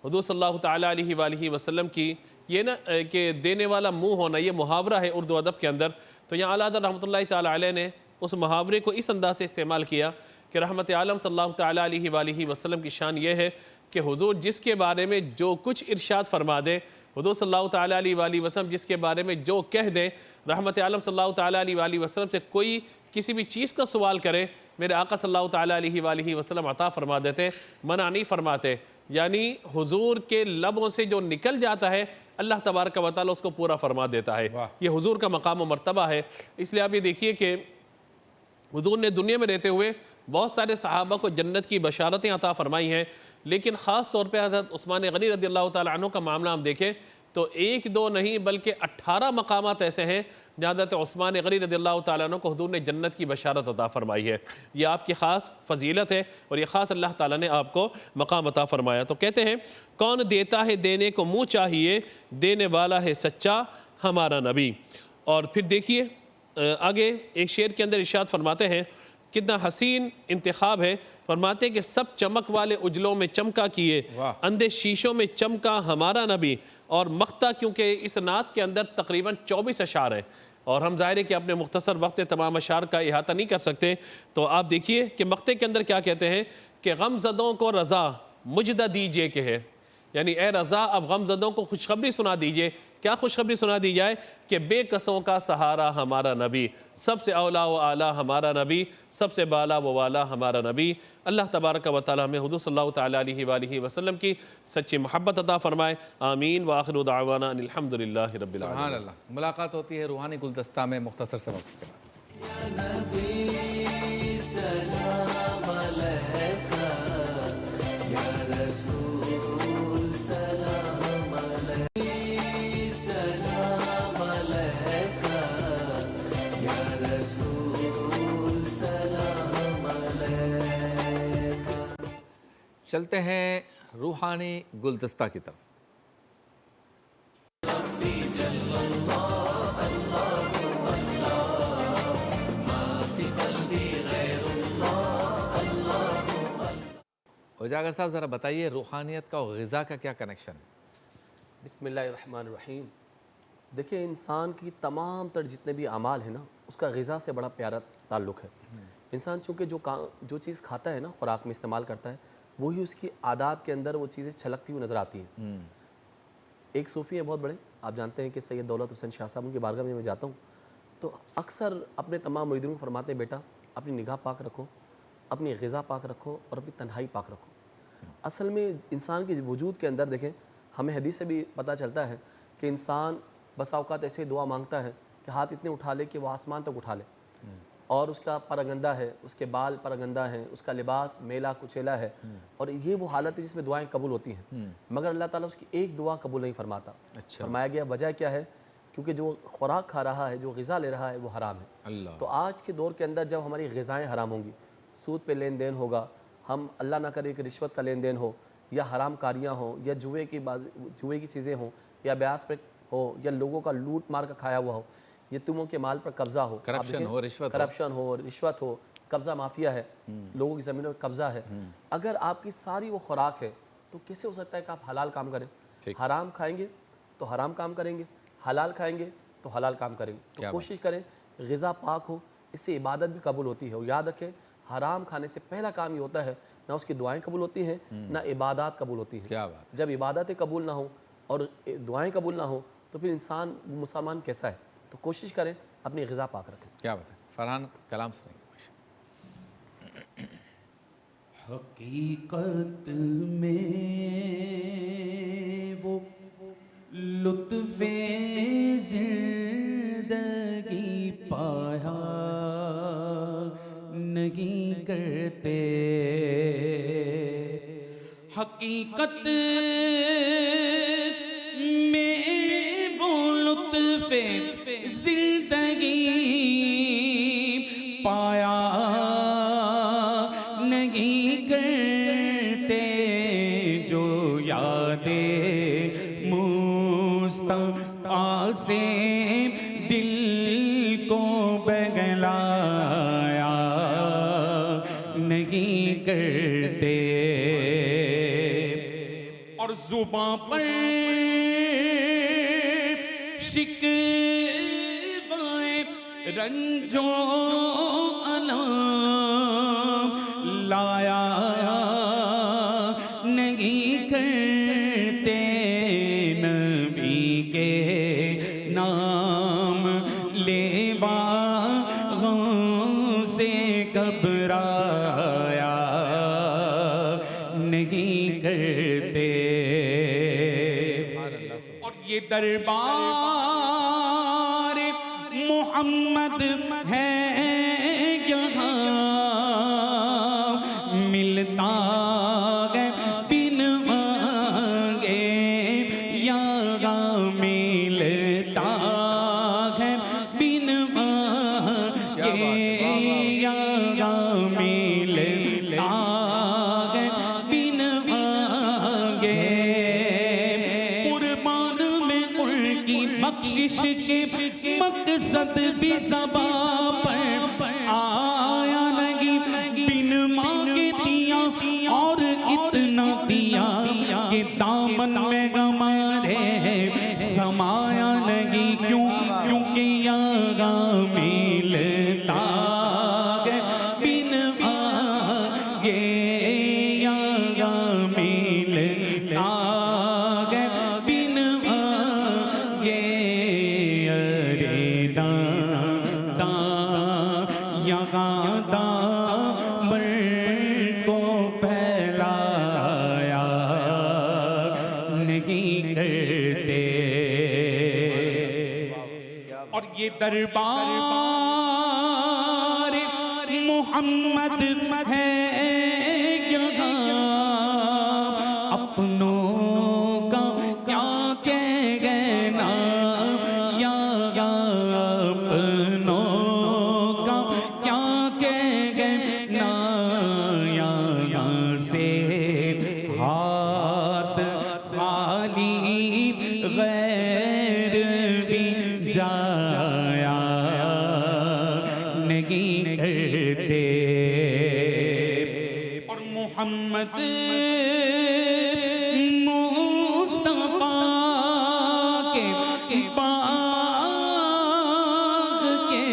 حضور صلی اللہ تعالیٰ علیہ وآلہ وسلم کی یہ نا کہ دینے والا منہ ہونا، یہ محاورہ ہے اردو ادب کے اندر۔ تو یہاں اعلیٰ حضرت رحمۃ اللہ تعالیٰ علیہ نے اس محاورے کو اس انداز سے استعمال کیا کہ رحمت عالم صلی اللہ تعالیٰ علیہ وآلہ وسلم کی شان یہ ہے کہ حضور جس کے بارے میں جو کچھ ارشاد فرما دے، حضور صلی اللہ تعالیٰ علیہ وآلہ وسلم جس کے بارے میں جو کہہ دے، رحمت عالم صلی اللہ تعالیٰ علیہ وآلہ وسلم سے کوئی کسی بھی چیز کا سوال کرے، میرے آقا صلی اللہ تعالیٰ علیہ وآلہ وسلم عطا فرما دیتے، منع نہیں فرماتے۔ یعنی حضور کے لبوں سے جو نکل جاتا ہے اللہ تبارک و تعالیٰ اس کو پورا فرما دیتا ہے۔ یہ حضور کا مقام و مرتبہ ہے۔ اس لیے آپ یہ دیکھیے کہ حضور نے دنیا میں رہتے ہوئے بہت سارے صحابہ کو جنت کی بشارتیں عطا فرمائی ہیں، لیکن خاص طور پہ حضرت عثمان غنی رضی اللہ تعالیٰ عنہ کا معاملہ ہم دیکھیں تو ایک دو نہیں بلکہ 18 مقامات ایسے ہیں جہاں حضرت عثمان غنی رضی اللہ تعالیٰ عنہ کو حضور نے جنت کی بشارت عطا فرمائی ہے۔ یہ آپ کی خاص فضیلت ہے اور یہ خاص اللہ تعالیٰ نے آپ کو مقام عطا فرمایا۔ تو کہتے ہیں کون دیتا ہے دینے کو منہ چاہیے، دینے والا ہے سچا ہمارا نبی۔ اور پھر دیکھیے آگے ایک شعر کے اندر ارشاد فرماتے ہیں، کتنا حسین انتخاب ہے، فرماتے ہیں کہ سب چمک والے اجلوں میں چمکا کیے، اندھے شیشوں میں چمکا ہمارا نبی۔ اور مقطع کیونکہ اس نعت کے اندر تقریباً 24 اشعار ہیں اور ہم ظاہر ہے کہ اپنے مختصر وقت تمام اشعار کا احاطہ نہیں کر سکتے، تو آپ دیکھیے کہ مقطع کے اندر کیا کہتے ہیں کہ غم زدوں کو رضا مجدہ دیجئے کہ ہے، یعنی اے رضا اب غم زدوں کو خوشخبری سنا دیجئے۔ کیا خوشخبری سنا دی جائے کہ بے کسوں کا سہارا ہمارا نبی، سب سے اولا و اعلیٰ ہمارا نبی، سب سے بالا و والا ہمارا نبی۔ اللہ تبارک و تعالیٰ ہمیں حضور صلی اللہ تعالیٰ علیہ وآلہ وسلم کی سچی محبت عطا فرمائے، آمین وآخر دعوانا ان الحمدللہ رب العالمین۔ سبحان اللہ۔ ملاقات ہوتی ہے روحانی گلدستہ میں مختصر سے وقت کے بعد۔ نبی سلام علیکہ، یا رسول سلام علیکہ، سلام علیکہ، یا رسول سلام علیکہ۔ چلتے ہیں روحانی گلدستہ کی طرف۔ اجاگر صاحب ذرا بتائیے روحانیت کا اور غذا کا کیا کنیکشن ہے؟ بسم اللہ الرحمن الرحیم۔ دیکھیں انسان کی تمام تر جتنے بھی اعمال ہیں نا اس کا غذا سے بڑا پیارا تعلق ہے۔ انسان چونکہ جو چیز کھاتا ہے نا، خوراک میں استعمال کرتا ہے، وہی اس کی عادات کے اندر وہ چیزیں چھلکتی ہوئی نظر آتی ہیں۔ ایک صوفی ہیں بہت بڑے، آپ جانتے ہیں کہ سید دولت حسین شاہ صاحب، ان کی بارگاہ میں جاتا ہوں تو اکثر اپنے تمام مریدوں کو فرماتے ہیں بیٹا اپنی نگاہ پاک رکھو، اپنی غذا پاک رکھو اور اپنی تنہائی پاک رکھو۔ اصل میں انسان کے وجود کے اندر دیکھیں ہمیں حدیث سے بھی پتہ چلتا ہے کہ انسان بسا اوقات ایسے دعا مانگتا ہے کہ ہاتھ اتنے اٹھا لے کہ وہ آسمان تک اٹھا لے، اور اس کا پرگندہ ہے، اس کے بال پرگندہ ہیں، اس کا لباس میلا کچیلا ہے، اور یہ وہ حالت ہے جس میں دعائیں قبول ہوتی ہیں، مگر اللہ تعالیٰ اس کی ایک دعا قبول نہیں فرماتا۔ فرمایا گیا وجہ کیا ہے کیونکہ جو خوراک کھا رہا ہے، جو غذا لے رہا ہے وہ حرام ہے۔ اللہ تو آج کے دور کے اندر جب ہماری غذائیں حرام ہوں گی، سود پہ لین دین ہوگا، ہم اللہ نہ کرے کہ رشوت کا لین دین ہو، یا حرام کاریاں ہوں، یا جوئے کی چیزیں ہوں، یا بیاس پہ ہو، یا لوگوں کا لوٹ مار کا کھایا ہوا ہو، یتیموں کے مال پر قبضہ ہو، کرپشن ہو، رشوت ہو، قبضہ مافیا ہے، لوگوں کی زمینوں پر قبضہ ہے، اگر آپ کی ساری وہ خوراک ہے تو کیسے ہو سکتا ہے کہ آپ حلال کام کریں؟ حرام کھائیں گے تو حرام کام کریں گے، حلال کھائیں گے تو حلال کام کریں گے۔ تو کوشش کریں غذا پاک ہو، اس سے عبادت بھی قبول ہوتی ہے۔ اور یاد رکھیں حرام کھانے سے پہلا کام یہ ہوتا ہے نہ اس کی دعائیں قبول ہوتی ہیں نہ عبادات قبول ہوتی ہیں۔ کیا بات! جب عبادتیں قبول نہ ہوں اور دعائیں قبول نہ ہوں تو پھر انسان مسلمان کیسا ہے؟ تو کوشش کریں اپنی غذا پاک رکھیں۔ کیا بات ہے! فرحان کلام سنیں گے۔ حقیقت میں وہ لطف زندگی پایا نہیں کرتے، حقیقت میں وہ لطف زندگی پایا نہیں کرتے، جو یادیں مصطفیٰ سے دل کو بگلایا نہیں کرتے، اور زباں پر شکوائے رنج و الم لایا نہیں کرتے، نبی کے نام لیوا غم سے گھبرایا نہیں کرتے، اور یہ دربار محمد ہے یہاں ملتا ہے بن مانگے، یہاں ملتا ہے بن مانگے، یہاں ملتا ہے بن مانگے، قربان میں ان کی بخشش کے مقصد بھی زباں پر آیا نہیں، بن مانگے دیا اور اتنا دیا کہ دامن میں ہمارے سمایا نہیں، کیونکہ یہاں ملتا ہے بن مانگے، یہاں ملتا ہے بن مانگے، یہاں دامن کو پھیلایا نہیں کرتے، اور یہ دربار محمد ہے یہاں اپنوں کا کیا کہنا، یا اپنوں کا کیا کہنا، یہاں سے ہاتھ خالی غیر بھی جایا نہیں کرتے، اور محمد مصطفیٰ کے باغ کے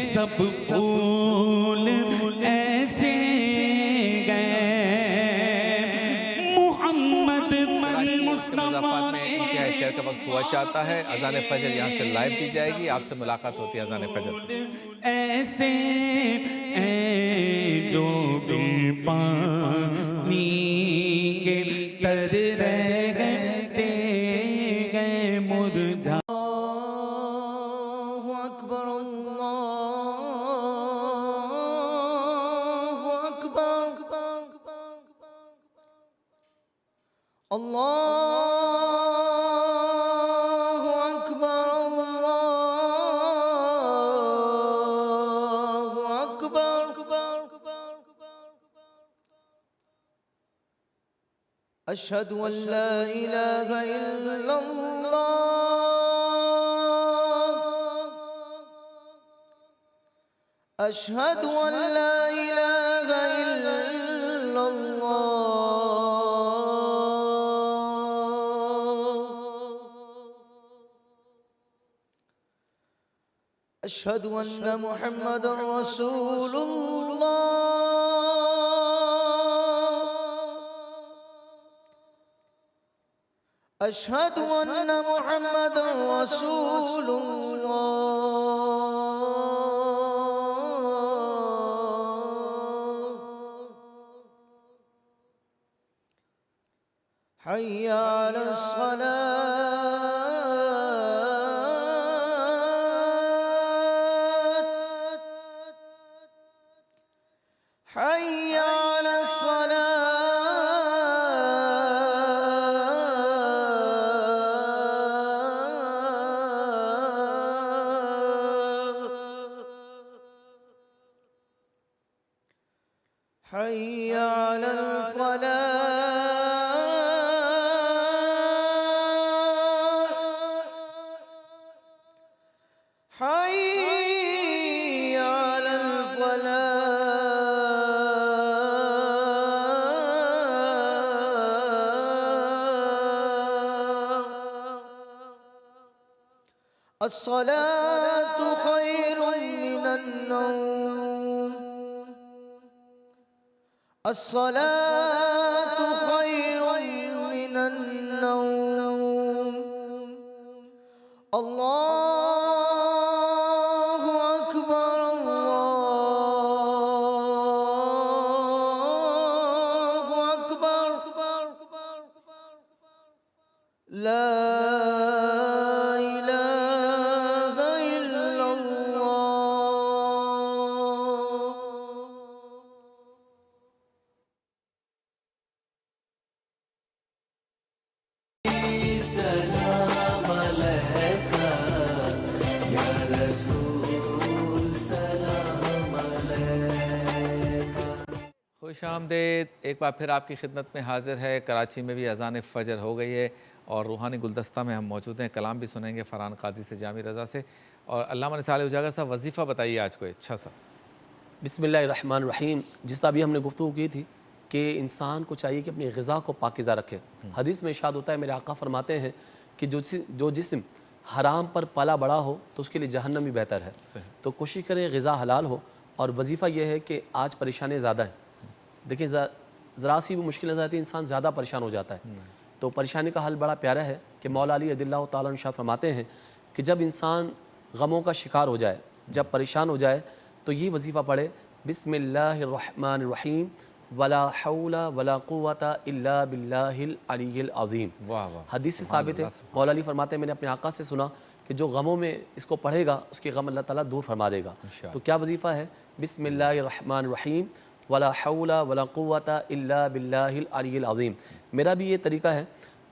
سب پھول ایسے گئے، محمد مضافات میں ان کی حیثیت کا وقت ہوا چاہتا ہے۔ اذان فجر یہاں سے لائیو دی جائے گی، آپ سے ملاقات ہوتی ہے اذان فجر۔ ایسے ہیں جو پانی کے تر رہ گئے مرجھا۔ اللہ اکبر اللہ أشهد أن لا إله إلا الله أشهد أن لا إله إلا الله أشهد أن محمدا رسول الله أشهد أن محمدا رسول الله حي على الصلاة حي على حي على الفلاح حي على الفلاح الصلاة خير من النوم الصلاة خير من النوم الله أكبر الله أكبر لا إله إلا الله خوش آمدید، ایک بار پھر آپ کی خدمت میں حاضر ہے۔ کراچی میں بھی اذان فجر ہو گئی ہے اور روحانی گلدستہ میں ہم موجود ہیں۔ کلام بھی سنیں گے فرحان قادری سے، جامی رضا سے، اور علامہ نثار اجاگر صاحب وظیفہ بتائیے آج کو اچھا سا۔ بسم اللہ الرحمن الرحیم۔ جس طرح ابھی ہم نے گفتگو کی تھی کہ انسان کو چاہیے کہ اپنی غذا کو پاکیزہ رکھے۔ حدیث میں ارشاد ہوتا ہے، میرے آقا فرماتے ہیں کہ جو جسم حرام پر پلا بڑا ہو تو اس کے لیے جہنم بھی بہتر ہے۔ تو کوشش کریں غذا حلال ہو، اور وظیفہ یہ ہے کہ آج پریشانیاں زیادہ ہیں۔ دیکھیں ذرا سی بھی مشکل نظر آتی ہے، انسان زیادہ پریشان ہو جاتا ہے۔ تو پریشانی کا حل بڑا پیارا ہے کہ مولا علی رضی اللہ تعالیٰ عنہ ارشاد فرماتے ہیں کہ جب انسان غموں کا شکار ہو جائے، جب پریشان ہو جائے، تو یہ وظیفہ پڑھے، بسم اللہ الرحمن الرحیم ولا حول ولا قوت الا باللہ العلی العظیم۔ حدیث سے ثابت ہے، مولا علی فرماتے ہیں میں نے اپنے آقا سے سنا کہ جو غموں میں اس کو پڑھے گا اس کے غم اللہ تعالیٰ دور فرما دے گا۔ تو کیا وظیفہ ہے؟ بسم اللہ الرحمن الرحیم ولا حول ولا قوت الا باللہ العلی العظیم۔ میرا بھی یہ طریقہ ہے،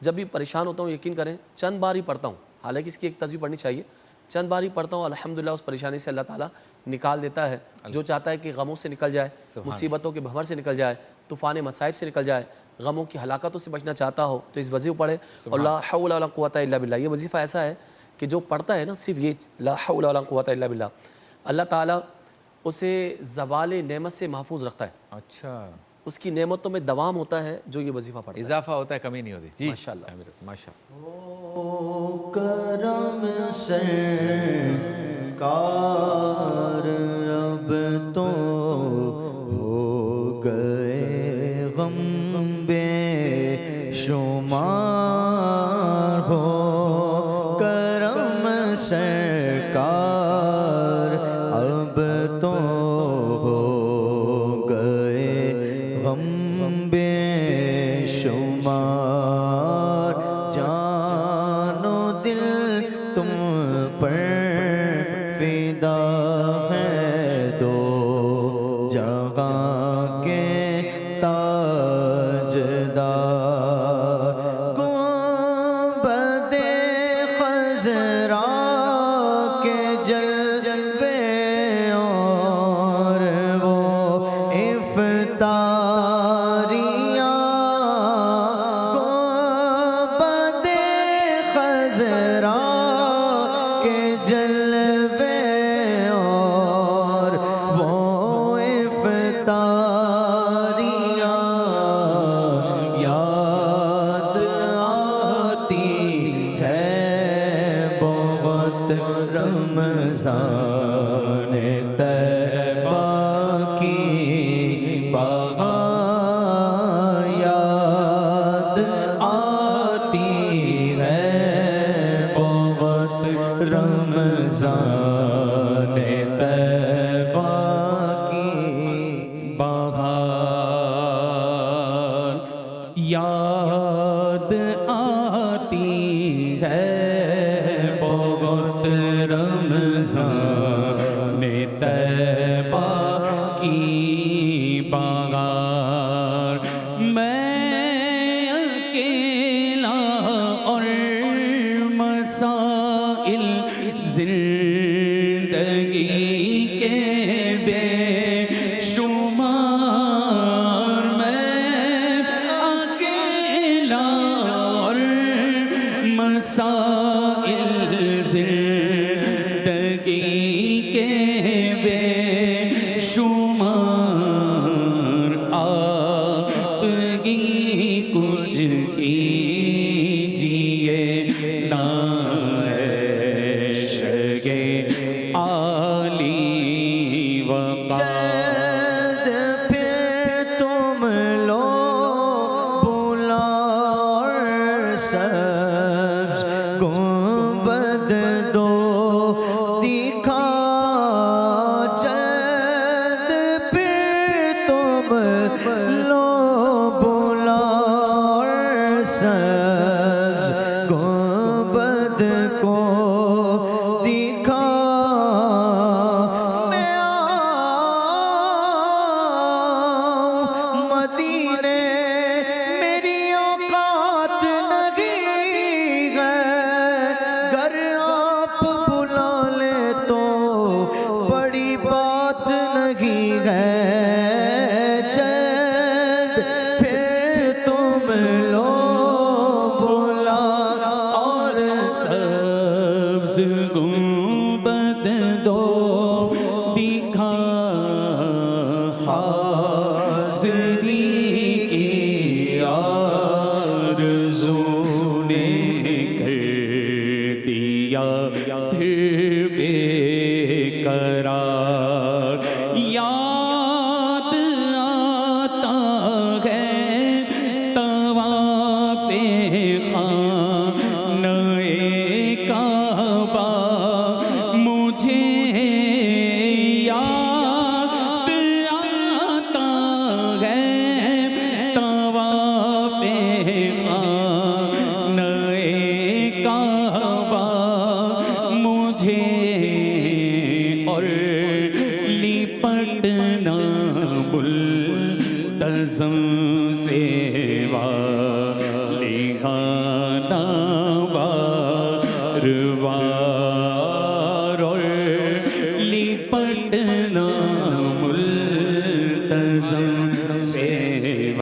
جب بھی پریشان ہوتا ہوں یقین کریں چند بار ہی پڑھتا ہوں، حالانکہ اس کی ایک تصویر پڑھنی چاہیے، چند بار ہی پڑھتا ہوں، الحمدللہ اس پریشانی سے اللہ تعالیٰ نکال دیتا ہے۔ جو چاہتا ہے کہ غموں سے نکل جائے، مصیبتوں کے بھنور سے نکل جائے، طوفان مصائب سے نکل جائے، غموں کی ہلاکتوں سے بچنا چاہتا ہو تو اس وظیفہ پڑھے، اور لا حول ولا قوت الا باللہ۔ یہ وظیفہ ایسا ہے کہ جو پڑھتا ہے نا صرف یہ لا حول ولا قوت الا باللہ، اللہ تعالیٰ اسے زوال نعمت سے محفوظ رکھتا ہے۔ اچھا، اس کی نعمتوں میں دوام ہوتا ہے جو یہ وظیفہ پڑھتا ہے، اضافہ ہوتا ہے، کمی نہیں ہوتی۔ جی ماشاءاللہ ماشاءاللہ۔ کرم سرکار اب تو ہو گئے غم بے شمار، ہو کرم سرکار اب تو ہو گئے غم بے شمار، جان و دل تم پر فدا ہے، دو جہاں کے تاجدار، گنبد خضرا کے جلوے اور وہ افطاریاں رمضان طیبہ کی بہار یاد آتی ہے بہت رمضان طیبہ کی بہار یاد آتی ہے بہت رمضان طیبہ کی بہار میں اکیلا اور مسائل زندگی کے بے شمار میں اکیلا اور مسائل زندگی کے بے شمار آپ کی کچھ کیجیے نا شگے عالی وقار شاید پھر تم لو بلا اور سبز گنبد دو دکھا چند پھر تم لو بلا اور سبز گنبد کو دکھا میں آؤں مدینے میری اوقات نہیں ہے گر آپ بلا لے تو بڑی بات نہیں ہے چند پھر تم لو بلا اور سبز گنبد دو دکھا حاضری کی آرزو نے کر دیا پھر بے قرار یاد آتا ہے طواف خانہ کعبہ مجھے یاد آتا ہے طواف خانہ کعبہ مجھے اور لپٹنا ملتزم سے والہانہ بار